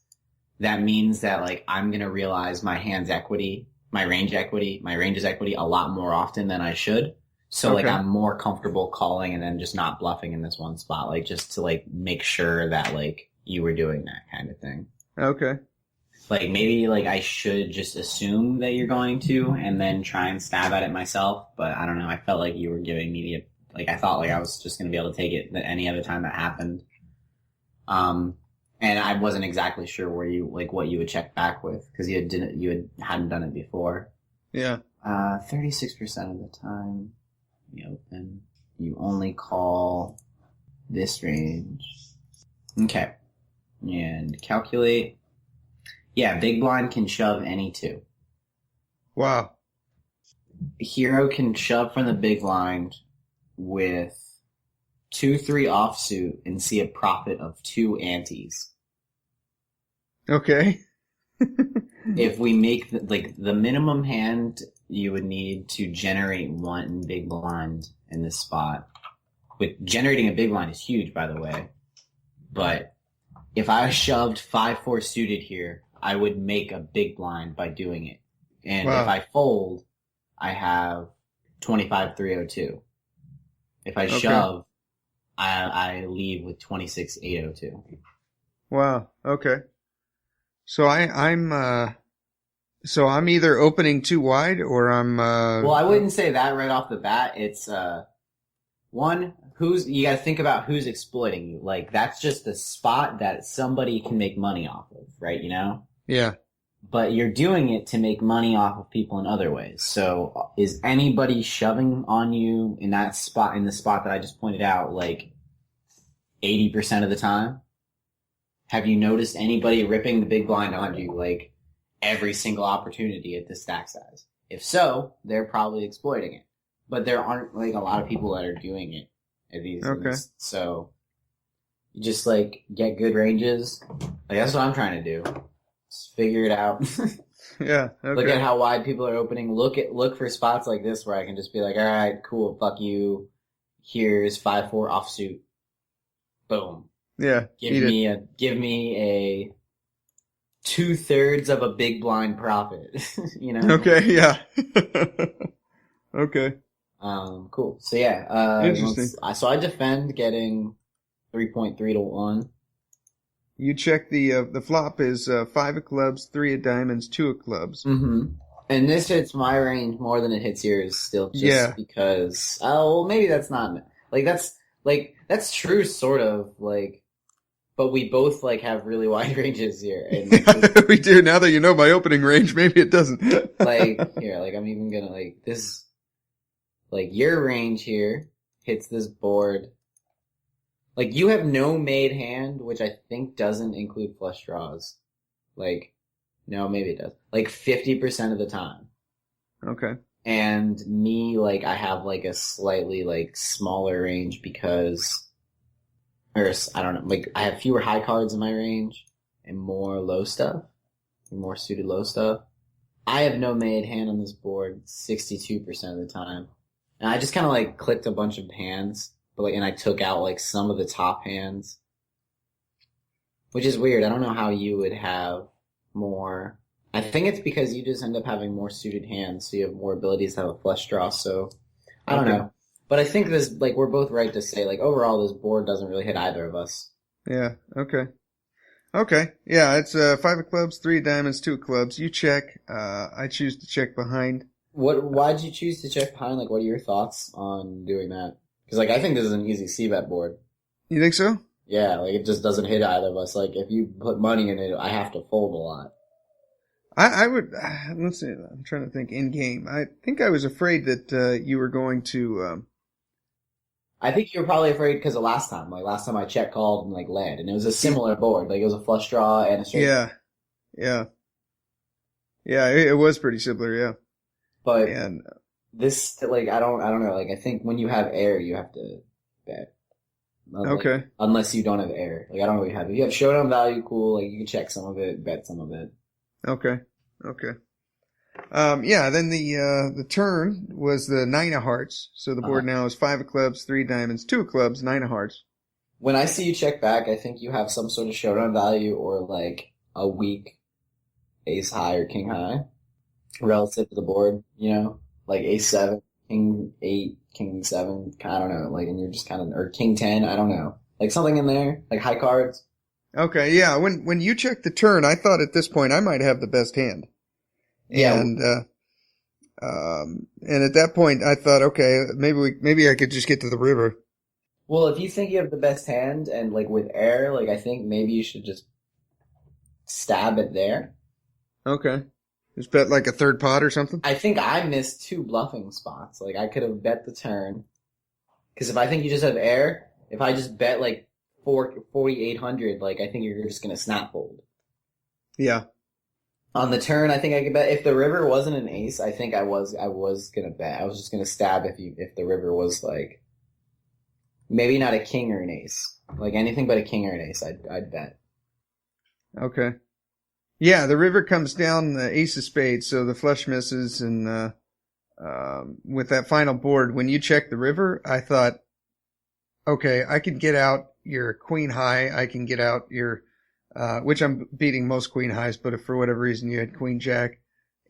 that means that like I'm gonna realize my hand's equity, my range's equity a lot more often than I should. So like I'm more comfortable calling and then just not bluffing in this one spot, like just to like make sure that like you were doing that kind of thing. Okay. Like maybe like I should just assume that you're going to and then try and stab at it myself, but I don't know. I felt like you were giving me like I thought like I was just going to be able to take it any other time that happened. And I wasn't exactly sure where you like what you would check back with because hadn't done it before. Yeah. 36% of the time you open, you only call this range. Okay. And calculate. Yeah, big blind can shove any two. Wow. Hero can shove from the big blind with 2-3 offsuit and see a profit of 2 antes. Okay. If we make the minimum hand you would need to generate 1 big blind in this spot. With generating a big blind is huge, by the way. But if I shoved 5-4 suited here, I would make a big blind by doing it. And if I fold, I have 25-302. If I shove, I leave with 26-802. Wow. Okay. So I'm either opening too wide or I'm Well, I wouldn't say that right off the bat. It's one, you gotta think about who's exploiting you. Like that's just a spot that somebody can make money off of, right? You know? Yeah. But you're doing it to make money off of people in other ways. So is anybody shoving on you in the spot that I just pointed out, like 80% of the time? Have you noticed anybody ripping the big blind on you, like every single opportunity at this stack size? If so, they're probably exploiting it. But there aren't like a lot of people that are doing it at these. Okay. So you just like get good ranges. Like that's what I'm trying to do. Just figure it out. Yeah. Okay. Look at how wide people are opening. Look for spots like this where I can just be like, all right, cool, fuck you. Here's 5-4 offsuit. Boom. Yeah. Give me a 2/3 of a big blind profit. You know? Okay. Yeah. Okay. Cool. So yeah. Interesting. So I defend getting 3.3 to 1. You check the flop is 5 of clubs, 3 of diamonds, 2 of clubs. Mm-hmm. And this hits my range more than it hits yours still, just because. Oh, well, maybe that's not that's true, sort of like, but we both like have really wide ranges here. And we do. Now that you know my opening range, maybe it doesn't. like here, like I'm even gonna like this, like your range here hits this board. Like, you have no made hand, which I think doesn't include flush draws. Like, no, maybe it does. Like, 50% of the time. Okay. And me, like, I have, like, a slightly, like, smaller range because, or, I don't know, like, I have fewer high cards in my range and more low stuff, more suited low stuff. I have no made hand on this board 62% of the time. And I just kind of, like, clicked a bunch of hands. But like, and I took out like some of the top hands, which is weird. I don't know how you would have more. I think it's because you just end up having more suited hands, so you have more abilities to have a flush draw. So I don't know, but I think this, like, we're both right to say, like, overall this board doesn't really hit either of us. Yeah. Okay. Okay. Yeah, it's 5 of clubs, 3 of diamonds, 2 of clubs. You check. I choose to check behind. Why'd you choose to check behind? Like, what are your thoughts on doing that? Because, like, I think this is an easy c-bet board. You think so? Yeah, like, it just doesn't hit either of us. Like, if you put money in it, I have to fold a lot. I would, let's see, I'm trying to think in game. I think I was afraid that you were going to, I think you were probably afraid because of last time. Like, last time I check called and, like, led. And it was a similar board. Like, it was a flush draw and a straight. Yeah. Yeah. Yeah, it was pretty similar, yeah. But this, like, I don't know. Like, I think when you have air, you have to bet. Okay. Unless you don't have air. Like, I don't really have. If you have showdown value, cool. Like, you can check some of it, bet some of it. Okay. Yeah, then the turn was the 9 of hearts. So the board now is 5 of clubs, 3 diamonds, 2 of clubs, 9 of hearts. When I see you check back, I think you have some sort of showdown value or like a weak ace high or king high relative to the board, you know? Like ace 7, king 8, king 7, I don't know. Like, and you're just kind of, or king 10, I don't know. Like something in there, like high cards. Okay, yeah. When you checked the turn, I thought at this point I might have the best hand. Yeah. And at that point I thought, okay, maybe I could just get to the river. Well, if you think you have the best hand and like with air, like I think maybe you should just stab it there. Okay. Just bet like a third pot or something? I think I missed 2 bluffing spots. Like I could have bet the turn. Because if I think you just have air, if I just bet like 4,800, like I think you're just going to snap fold. Yeah. On the turn, I think I could bet. If the river wasn't an ace, I think I was going to bet. I was just going to stab if the river was like, maybe not a king or an ace. Like anything but a king or an ace, I'd bet. Okay. Yeah, the river comes down the ace of spades, so the flush misses, and with that final board, when you check the river, I thought, okay, I can get out your queen high, I can get out your, which I'm beating most queen highs, but if for whatever reason you had queen jack,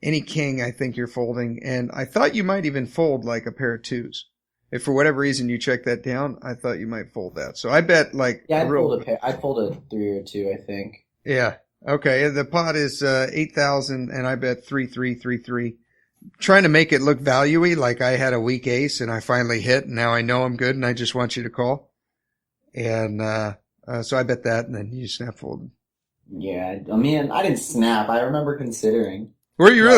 any king, I think you're folding, and I thought you might even fold like a pair of twos. If for whatever reason you check that down, I thought you might fold that. So I bet like I'd fold a pair. I'd fold a 3 or 2, I think. Yeah. Okay. The pot is 8,000, and I bet 3-3-3-3. Trying to make it look value-y, like I had a weak ace and I finally hit, and now I know I'm good, and I just want you to call. And so I bet that, and then you snap folded. Yeah, I mean, I didn't snap. I remember considering. Were you really?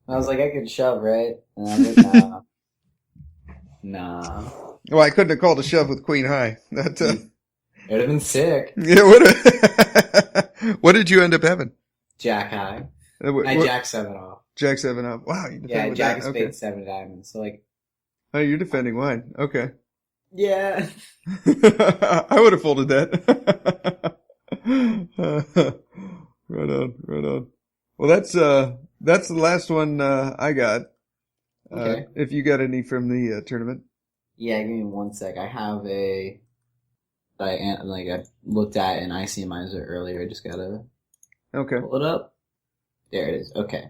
I was like, I could shove, right? And I was like, nah. Well, I couldn't have called a shove with queen high. That It would have been sick. Yeah, what did you end up having? Jack high. Jack 7 off. Jack 7 off. Wow, you defended with Jack that. of spades, 7 diamonds. So like. Oh, you're defending wine. Okay. Yeah. I would have folded that. Right on. Well, that's the last one I got. Okay. If you got any from the tournament. Yeah, give me 1 sec. I have I looked at an ICMizer earlier. I just gotta pull it up. There it is. Okay.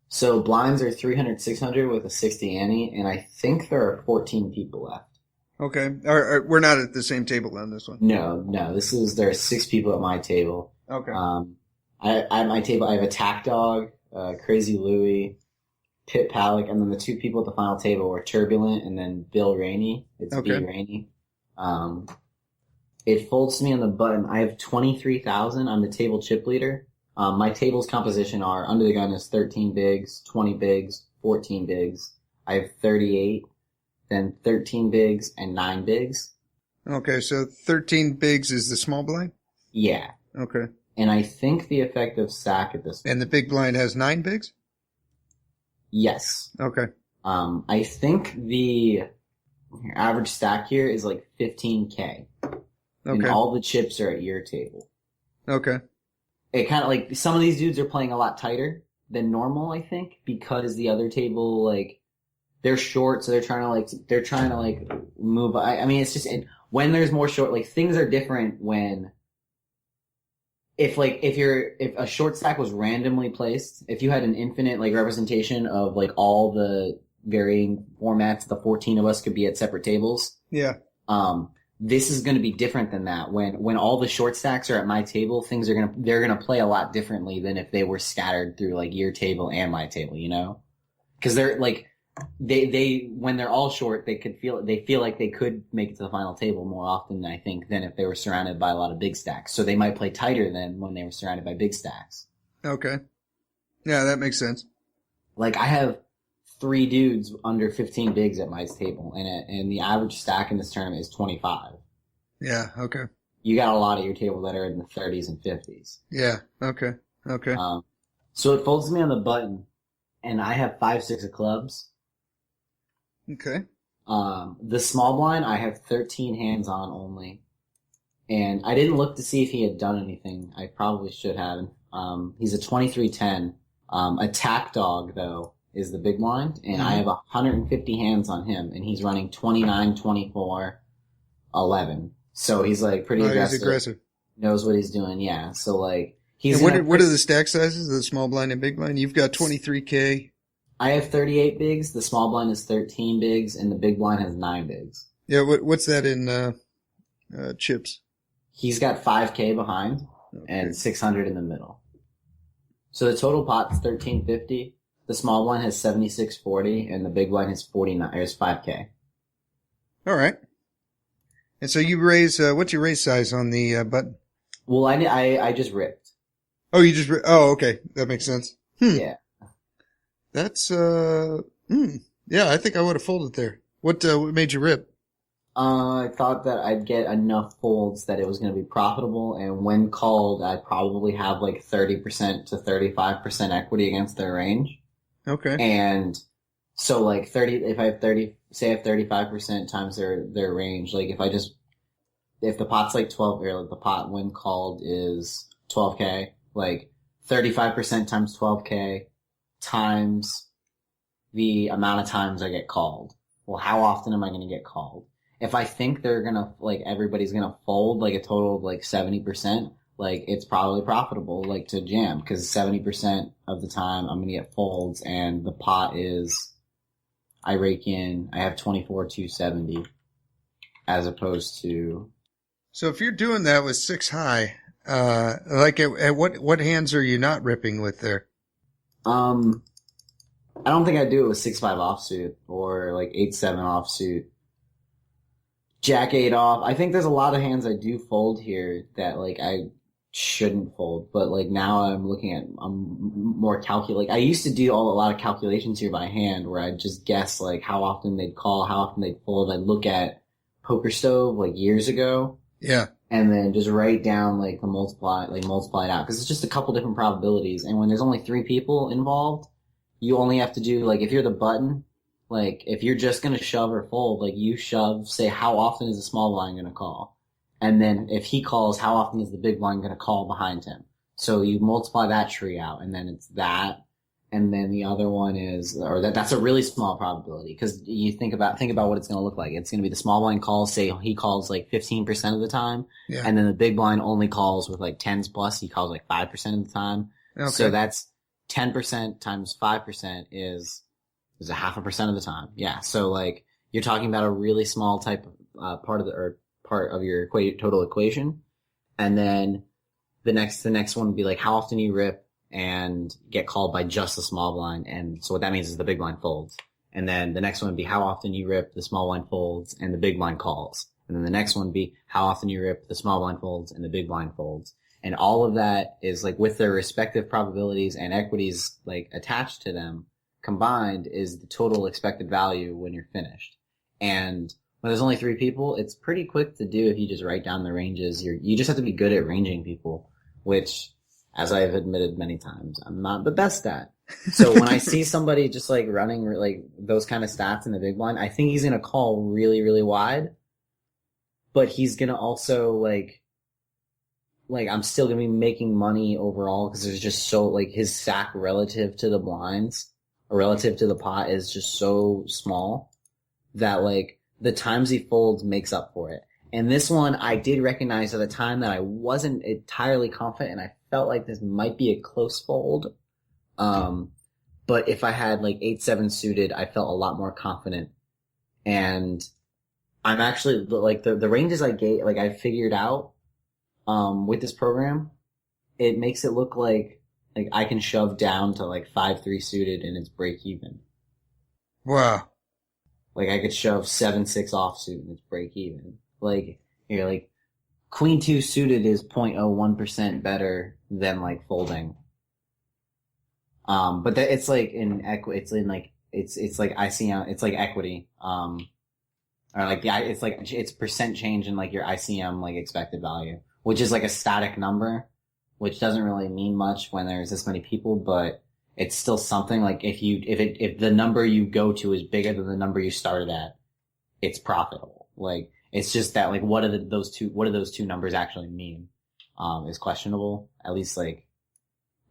So blinds are 300, 600 with a 60 ante, and I think there are 14 people left. Okay. We're not at the same table on this one. No. There are 6 people at my table. Okay. At my table, I have Attack Dog, Crazy Louie, Pit Palick, and then the 2 people at the final table were Turbulent and then Bill Rainey. It's B Rainey. It folds to me on the button. I have 23,000. I'm the table chip leader. My table's composition are under the gun is 13 bigs, 20 bigs, 14 bigs. I have 38, then 13 bigs and 9 bigs. Okay, so 13 bigs is the small blind? Yeah. Okay. And I think the effective sack at this point. And the big blind has 9 bigs? Yes. Okay. I think the average stack here is like 15K. Okay. And all the chips are at your table. Okay. It kind of like, some of these dudes are playing a lot tighter than normal, I think, because the other table, like, they're short, so they're trying to move. I mean, it's just, when there's more short, like, things are different when, if a short stack was randomly placed, if you had an infinite, like, representation of, like, all the varying formats, the 14 of us could be at separate tables. Yeah. This is going to be different than that. When all the short stacks are at my table, they're going to play a lot differently than if they were scattered through like your table and my table, you know? Cause they're like, when they're all short, they feel like they could make it to the final table more often, I think, than if they were surrounded by a lot of big stacks. So they might play tighter than when they were surrounded by big stacks. Okay. Yeah, that makes sense. Like I have 3 dudes under 15 bigs at my table, and the average stack in this tournament is 25. Yeah, okay. You got a lot of your table that are in the 30s and 50s. Yeah, okay. So it folds me on the button, and I have 5, 6 of clubs. Okay. The small blind, I have 13 hands on only. And I didn't look to see if he had done anything. I probably should have. He's a 23-10. Attack dog, though, is the big blind, and I have 150 hands on him, and he's running 29, 24, 11. So he's like pretty aggressive. He's aggressive. Knows what he's doing, yeah. So like he's. And what are the stack sizes of the small blind and big blind? You've got 23K. I have 38 bigs. The small blind is 13 bigs, and the big blind has 9 bigs. Yeah, what's that in chips? He's got 5K behind and 600 in the middle. So the total pot is 1350. The small blind has 7640, and the big blind has 49. There's 5K. All right. And so you raise. What's your raise size on the button? Well, I just ripped. Oh, you just. Oh, okay. That makes sense. Yeah. That's. Yeah, I think I would have folded there. What made you rip? I thought that I'd get enough folds that it was going to be profitable, and when called, I'd probably have like 30% to 35% equity against their range. Okay. And so like if I have 35% times their range, like if the pot's like 12, or like the pot when called is 12K, like 35% times 12K times the amount of times I get called. Well, how often am I going to get called? If I think they're gonna, like, everybody's gonna fold, like, a total of, like, 70%, like, it's probably profitable, like, to jam, because 70% of the time I'm gonna get folds, and the pot is, I have 24,270, as opposed to... So if you're doing that with 6 high, like, at what hands are you not ripping with there? I don't think I'd do it with 6-5 offsuit, or, like, 8-7 offsuit. Jack 8 off. I think there's a lot of hands I do fold here that, like, I shouldn't fold. But, like, now I'm more calculate. I used to do a lot of calculations here by hand where I'd just guess, like, how often they'd call, how often they'd fold. I'd look at Poker Stove, like, years ago. Yeah. And then just write down, like, multiply it out. Because it's just a couple different probabilities. And when there's only 3 people involved, you only have to do, like, if you're the button, like, if you're just going to shove or fold, like, you shove, say, how often is the small blind going to call? And then if he calls, how often is the big blind going to call behind him? So you multiply that tree out, and then it's that. And then the other one is, or that's a really small probability, because you think about what it's going to look like. It's going to be the small blind calls, say he calls like 15% of the time. Yeah. And then the big blind only calls with like 10s plus. He calls like 5% of the time. Okay. So that's 10% times 5% is a 0.5% of the time. Yeah. So like you're talking about a really small type of part of your total equation. And then the next one would be like how often you rip and get called by just the small blind. And so what that means is the big blind folds. And then the next one would be how often you rip, the small blind folds, and the big blind calls. And then the next one would be how often you rip, the small blind folds, and the big blind folds. And all of that is like with their respective probabilities and equities like attached to them combined is the total expected value when you're finished. And when there's only 3 people, it's pretty quick to do if you just write down the ranges. You just have to be good at ranging people, which, as I've admitted many times, I'm not the best at. So when I see somebody just like running like those kind of stats in the big blind, I think he's going to call really, really wide, but he's going to also like I'm still going to be making money overall because there's just so like his stack relative to the blinds or relative to the pot is just so small that like the times he folds makes up for it. And this one I did recognize at the time that I wasn't entirely confident and I felt like this might be a close fold. But if I had like 8-7 suited, I felt a lot more confident. And I'm actually like the ranges I gave, like I figured out, with this program, it makes it look like I can shove down to like 5-3 suited and it's break even. Wow. Like I could shove 7-6 offsuit and it's break even. Like, you're like, Queen 2 suited is 0.01% better than like folding. But that it's like it's like ICM, it's like equity. Or like, yeah, it's like, it's percent change in like your ICM, like expected value, which is like a static number, which doesn't really mean much when there's this many people, but it's still something like if the number you go to is bigger than the number you started at, it's profitable. Like, it's just that, like, what do those two numbers actually mean, is questionable. At least, like,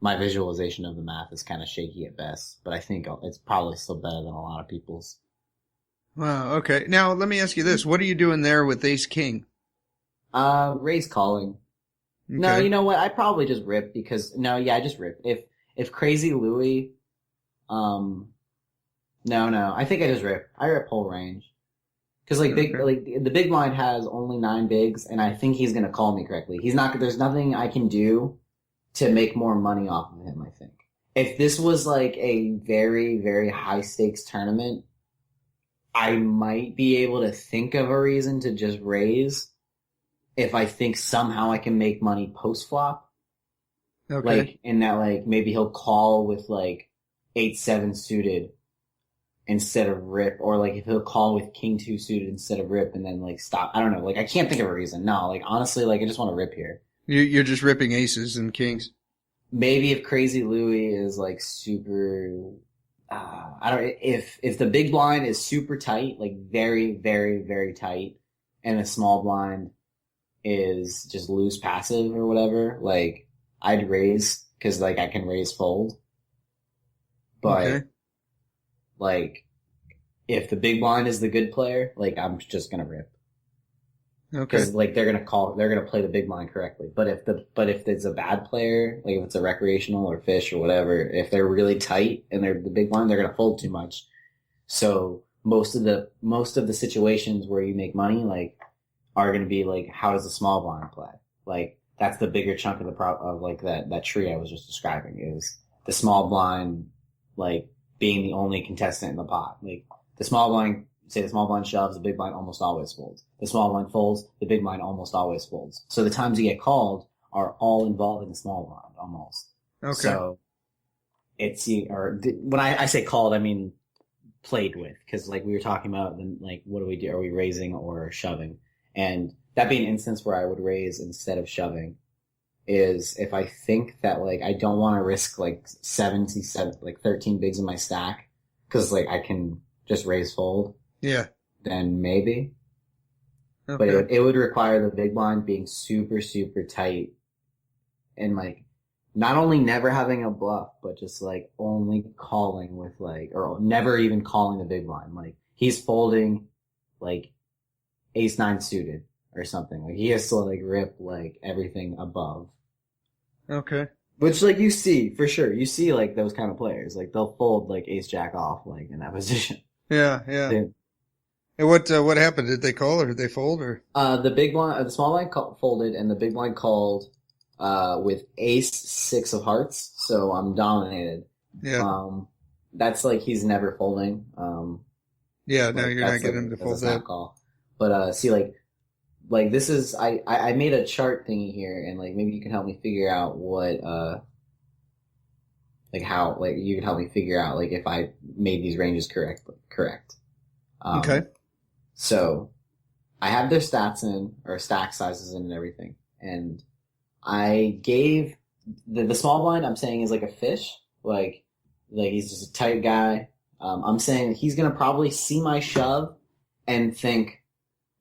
my visualization of the math is kind of shaky at best, but I think it's probably still better than a lot of people's. Wow. Okay. Now let me ask you this: what are you doing there with Ace King? Raise calling. Okay. No, you know what? I probably just rip I just rip. If Crazy Louie, no, I think I just rip. I rip whole range. Cause like the big blind has only 9 bigs, and I think he's gonna call me correctly. There's nothing I can do to make more money off of him, I think. If this was like a very, very high stakes tournament, I might be able to think of a reason to just raise if I think somehow I can make money post flop. Okay. Like, in that, like, maybe he'll call with like 8-7 suited instead of rip, or like if he'll call with King 2 suited instead of rip and then like stop. I don't know. Like, I can't think of a reason. No, like, honestly, like, I just want to rip here. You're just ripping aces and kings. Maybe if Crazy Louie is like super, if the big blind is super tight, like very, very, very tight, and the small blind is just loose passive or whatever, like, I'd raise, cause like I can raise fold. But, Okay. like, if the big blind is the good player, like, I'm just gonna rip. Okay. Because like they're gonna play the big blind correctly. But if it's a bad player, like if it's a recreational or fish or whatever, if they're really tight and they're the big blind, they're gonna fold too much. So most of the situations where you make money, like, are gonna be like, how does the small blind play? Like, that's the bigger chunk of of like that tree I was just describing, is the small blind, like, being the only contestant in the pot. Like, the small blind shoves, the big blind almost always folds. The small blind folds, the big blind almost always folds. So the times you get called are all involving the small blind, almost. Okay. So when I say called, I mean played with, because like we were talking about, then, like, what do we do? Are we raising or shoving? And that being an instance where I would raise instead of shoving is if I think that, like, I don't want to risk like 13 bigs in my stack, because like I can just raise fold. Yeah. Then maybe. Okay. But it would require the big blind being super, super tight, and like not only never having a bluff, but just like only calling with like, or never even calling the big blind. Like, he's folding like ace-9 suited or something. Like, he has to like rip like everything above. Okay. Which, like, you see for sure. You see like those kind of players. Like, they'll fold like ace-jack off, like, in that position. Yeah. And what happened? Did they call or did they fold or? The small blind folded, and the big blind called with ace-6 of hearts. So I'm dominated. Yeah. That's like, he's never folding. Yeah. No, you're not getting him to fold that. Call. But see, like this is I made a chart thingy here, and like maybe you can help me figure out what like how, like, you can help me figure out like if I made these ranges correct. Okay. So I have their stats in, or stack sizes in, and everything. And I gave the small blind, I'm saying, is like a fish. Like he's just a tight guy. I'm saying he's going to probably see my shove and think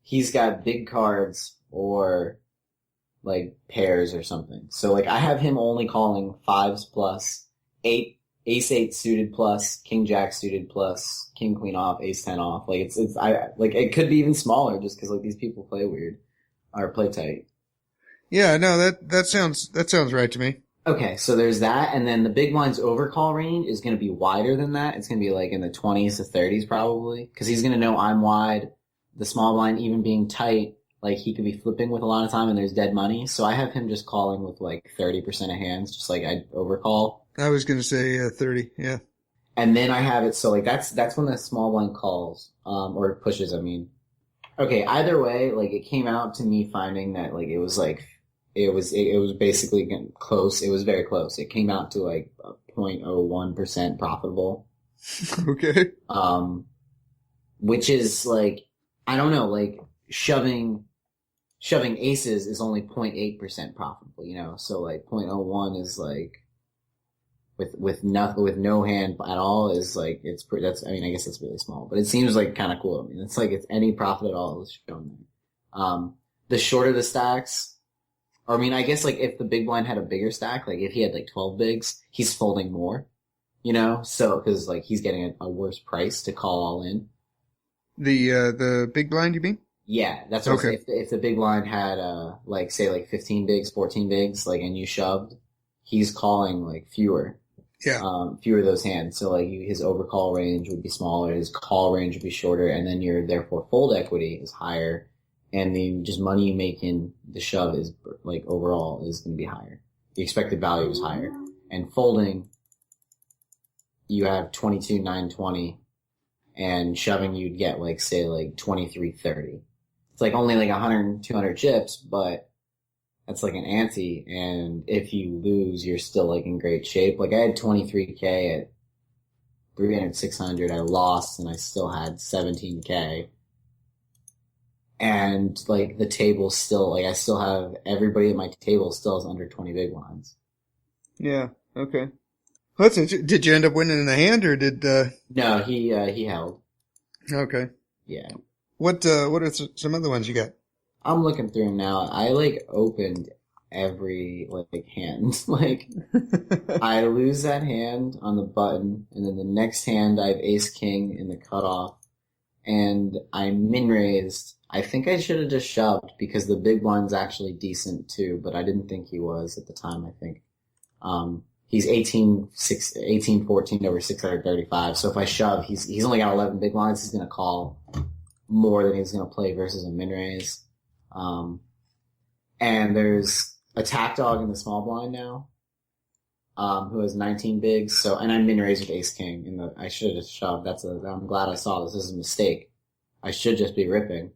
he's got big cards or like pairs or something. So like I have him only calling 5s plus 8, ace-8 suited plus king-jack suited plus king-queen off, ace-10 off. Like it could be even smaller, just because like these people play weird or play tight. Yeah, no, that sounds right to me. Okay, so there's that, and then the big blind's overcall range is going to be wider than that. It's going to be like in the 20s to 30s probably, because he's going to know I'm wide. The small blind, even being tight, like, he could be flipping with a lot of time and there's dead money. So I have him just calling with like 30% of hands, just like I overcall. I was going to say 30, yeah. And then I have it, so like that's when the small blind calls, or pushes, I mean. Okay, either way, like, it came out to me finding that like it was basically close. It was very close. It came out to like 0.01% profitable. Okay. Which is like, I don't know, like shoving aces is only 0.8% profitable, you know? So like 0.01 is like with nothing, with no hand at all is like, it's pretty, I mean, I guess it's really small, but it seems like kind of cool. I mean, it's like, it's any profit at all is shown there. The shorter the stacks, or I mean, I guess like if the big blind had a bigger stack, like if he had like 12 bigs, he's folding more, so, cause like he's getting a worse price to call all in. The big blind, you mean? Yeah, that's what Okay. if the big blind had, like say like 15 bigs, 14 bigs, like, and you shoved, he's calling like fewer. Yeah. Fewer of those hands. So like his overcall range would be smaller, his call range would be shorter, and then your therefore fold equity is higher, and the just money you make in the shove is like overall is going to be higher. The expected value is higher, and folding you have 22,920, and shoving you'd get like say like 2330. It's like only like 100, 200 chips, but that's like an ante, and if you lose, you're still like in great shape. Like I had 23K at 300, 600. I lost, and I still had 17K. And like the table still, like I still have everybody at my table still is under 20 big blinds. Yeah. Okay. Well, did you end up winning in the hand, or did? No, he held. Okay. Yeah. What are some other ones you got? I'm looking through them now. I like opened every like hand. Like I lose that hand on the button, and then the next hand I have ace king in the cutoff, and I min raised. I think I should have just shoved because the big blind's actually decent too, but I didn't think he was at the time. I think he's 18-14 over 635. So if I shove, he's only got 11 big blinds. He's gonna call more than he's gonna play versus a min raise. And there's a tack dog in the small blind now, who has 19 bigs. So, and I'm min raised with ace king. I should have just shoved. I'm glad I saw this. This is a mistake. I should just be ripping.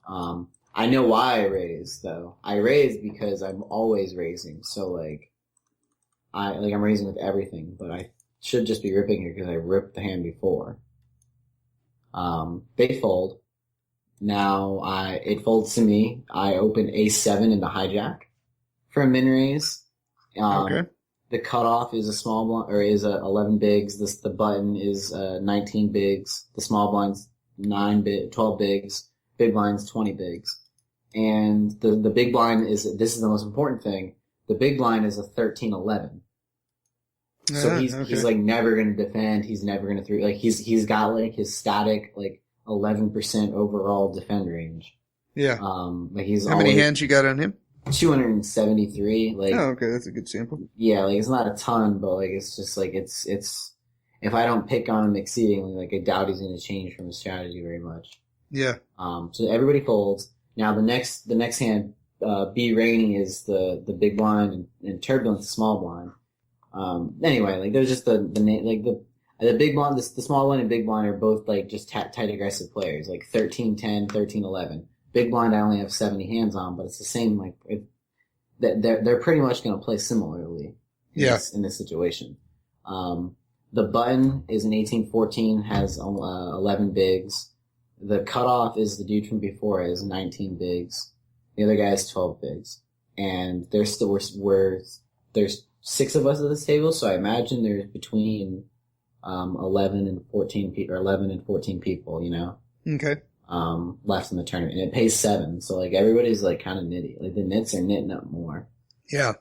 I know why I raised though. I raised because I'm always raising. So like, I'm raising with everything, but I should just be ripping here because I ripped the hand before. They fold. Now it folds to me. I open ace-7 in the hijack for a min raise. Okay. The cutoff is a small blind, or is 11 bigs. The button is 19 bigs. The small blind's 12 bigs. Big blind's 20 bigs. And the big blind this is the most important thing. The big blind is a 13-11. So he's like never going to defend. He's never going to throw. Like he's got like his static like 11% overall defend range. Yeah. Like he's how many hands you got on him? 273. Like, oh, okay, that's a good sample. Yeah, like it's not a ton, but like it's just like it's if I don't pick on him exceedingly, like I doubt he's going to change from his strategy very much. Yeah. So everybody folds. Now the next hand, B Rainy is the big blind, and Turbulence the small blind. Anyway, like there's just the big blind, the small blind and big blind are both like just tight aggressive players, like 13-10, 13-11. Big blind I only have 70 hands on, but it's the same, like they're pretty much going to play similarly in this situation. The button is an 18-14, has 11 bigs. The cutoff is the dude from before, is 19 bigs. The other guy has 12 bigs. And there's 6 of us at this table, so I imagine there's between 11 and 14 people, or 11 and 14 people, Okay. Left in the tournament. And it pays 7, so like everybody's like kind of nitty. Like the nits are knitting up more. Yeah.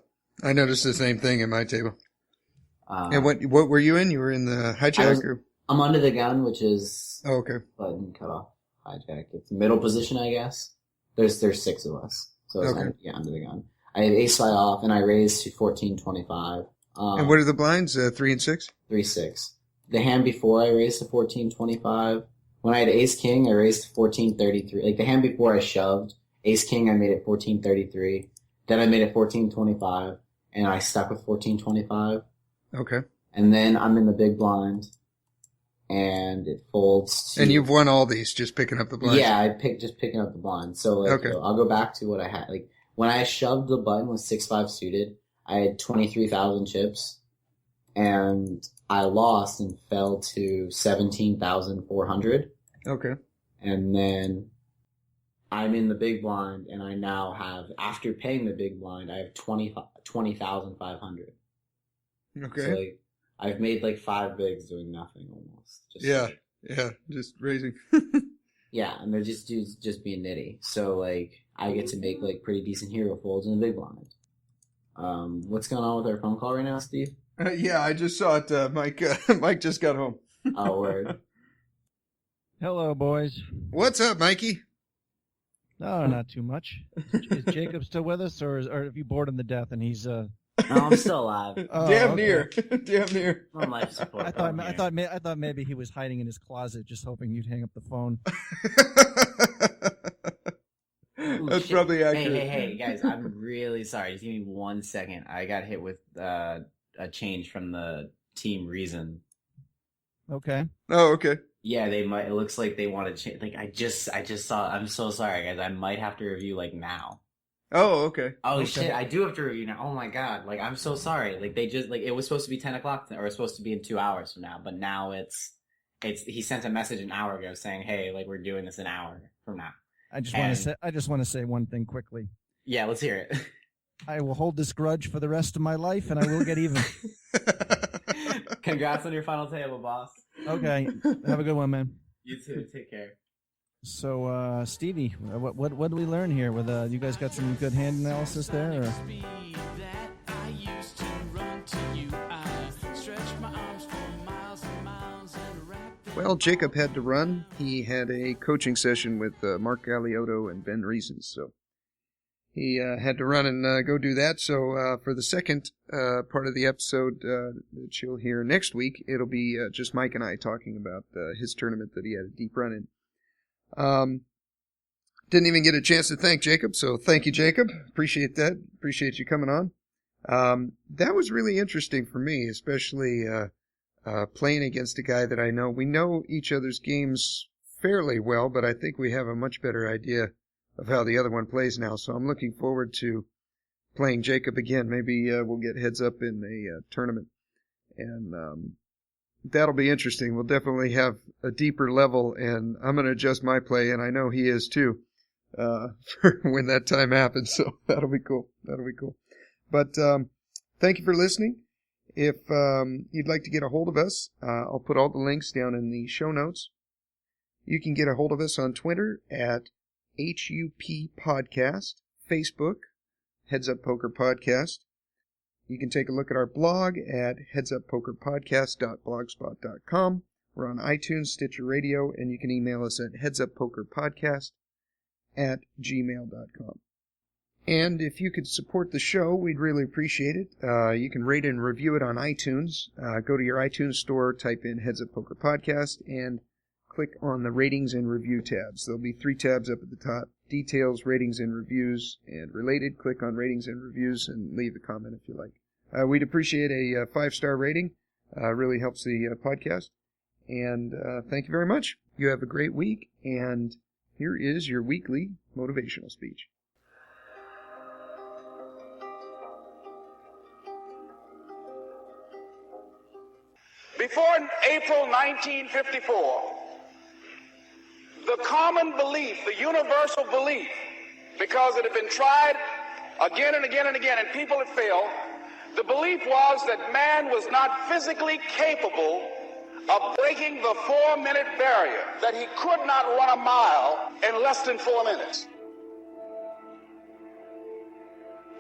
I noticed the same thing in my table. And what were you in? You were in the hijack? I'm under the gun, which is button cutoff hijack. It's middle position, I guess. There's 6 of us, so it's under the gun. I have ace 5 off, and I raised to 14-25. And what are the blinds? 3 and 6? 3-6. The hand before I raised to 14-25. When I had ace king, I raised to 14-33. Like the hand before I shoved ace king, I made it 14-33. Then I made it 14-25, and I stuck with 14-25. Okay. And then I'm in the big blind, and it folds. And you've won all these just picking up the blinds? Yeah, I just picking up the blinds. So like, I'll go back to what I had. Like when I shoved the button with 6-5 suited, I had 23,000 chips, and I lost and fell to 17,400. Okay. And then I'm in the big blind, and I now have, after paying the big blind, I have 20,500. Okay. So like I've made like 5 bigs doing nothing almost. Just raising. Yeah, and they're just dudes just being nitty. So like I get to make like pretty decent hero folds in the big blind. What's going on with our phone call right now, Steve? Yeah, I just saw it. Mike just got home. Oh, word. Hello, boys. What's up, Mikey? Oh, not too much. Is Jacob still with us, or have you bored him to death and he's No, I'm still alive. Oh, Damn okay. near. Damn near. I'm life support. I thought maybe he was hiding in his closet, just hoping you'd hang up the phone. Ooh, That's shit. probably accurate. Hey, guys, I'm really sorry. Just give me 1 second. I got hit with a change from the team Reason. Okay. Oh, okay. Yeah, they might. It looks like they want to change. Like I just saw. I'm so sorry, guys. I might have to review like now. Oh, okay. Oh Okay. shit! I do have to review now. Oh my god! Like I'm so sorry. Like they just like it was supposed to be 10 o'clock or it was supposed to be in 2 hours from now, but now it's. He sent a message an hour ago saying, "Hey, like we're doing this an hour from now." I just want to say one thing quickly. Yeah, let's hear it. I will hold this grudge for the rest of my life, and I will get even. Congrats on your final table, boss. Okay. Have a good one, man. You too. Take care. So, Stevie, what do we learn here? With you guys got some good hand analysis there? Or? Well, Jacob had to run. He had a coaching session with Mark Galeotto and Ben Reason, so he had to run and go do that. So for the second part of the episode that you'll hear next week, it'll be just Mike and I talking about his tournament that he had a deep run in. Didn't even get a chance to thank Jacob, so thank you, Jacob. Appreciate that. Appreciate you coming on. That was really interesting for me, especially playing against a guy that I know. We know each other's games fairly well, but I think we have a much better idea of how the other one plays now. So I'm looking forward to playing Jacob again. Maybe we'll get heads up in a tournament, and that'll be interesting. We'll definitely have a deeper level, and I'm going to adjust my play, and I know he is too, for when that time happens. So that'll be cool. That'll be cool. But thank you for listening. If you'd like to get a hold of us, I'll put all the links down in the show notes. You can get a hold of us on Twitter at HUP Podcast, Facebook, Heads Up Poker Podcast. You can take a look at our blog at headsuppokerpodcast.blogspot.com. We're on iTunes, Stitcher Radio, and you can email us at headsuppokerpodcast@gmail.com. And if you could support the show, we'd really appreciate it. You can rate and review it on iTunes. Go to your iTunes store, type in Heads Up Poker Podcast, and click on the ratings and review tabs. There'll be 3 tabs up at the top: details, ratings and reviews, and related. Click on ratings and reviews and leave a comment if you like. We'd appreciate a 5-star rating. Really helps the podcast. And thank you very much. You have a great week, and here is your weekly motivational speech. Before April 1954, the common belief, the universal belief, because it had been tried again and again and again, and people had failed, the belief was that man was not physically capable of breaking the 4-minute barrier, that he could not run a mile in less than 4 minutes.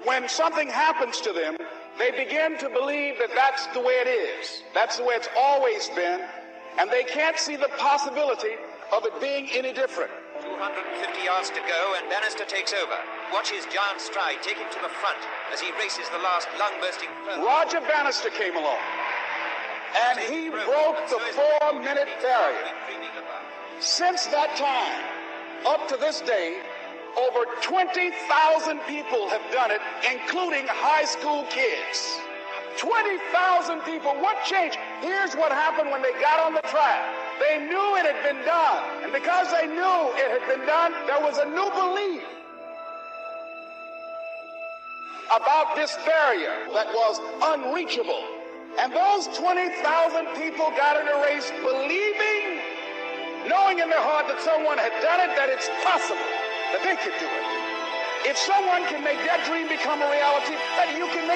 When something happens to them, they begin to believe that that's the way it is. That's the way it's always been, and they can't see the possibility of it being any different. 250 yards to go, and Bannister takes over. Watch his giant stride take him to the front as he races the last lung-bursting furlong. Roger Bannister came along, and he broke the 4-minute barrier. Since that time, up to this day, over 20,000 people have done it, including high school kids. 20,000 people. What changed? Here's what happened when they got on the track. They knew it had been done. And because they knew it had been done, there was a new belief about this barrier that was unreachable. And those 20,000 people got in a race believing, knowing in their heart that someone had done it, that it's possible that they could do it. If someone can make that dream become a reality, then you can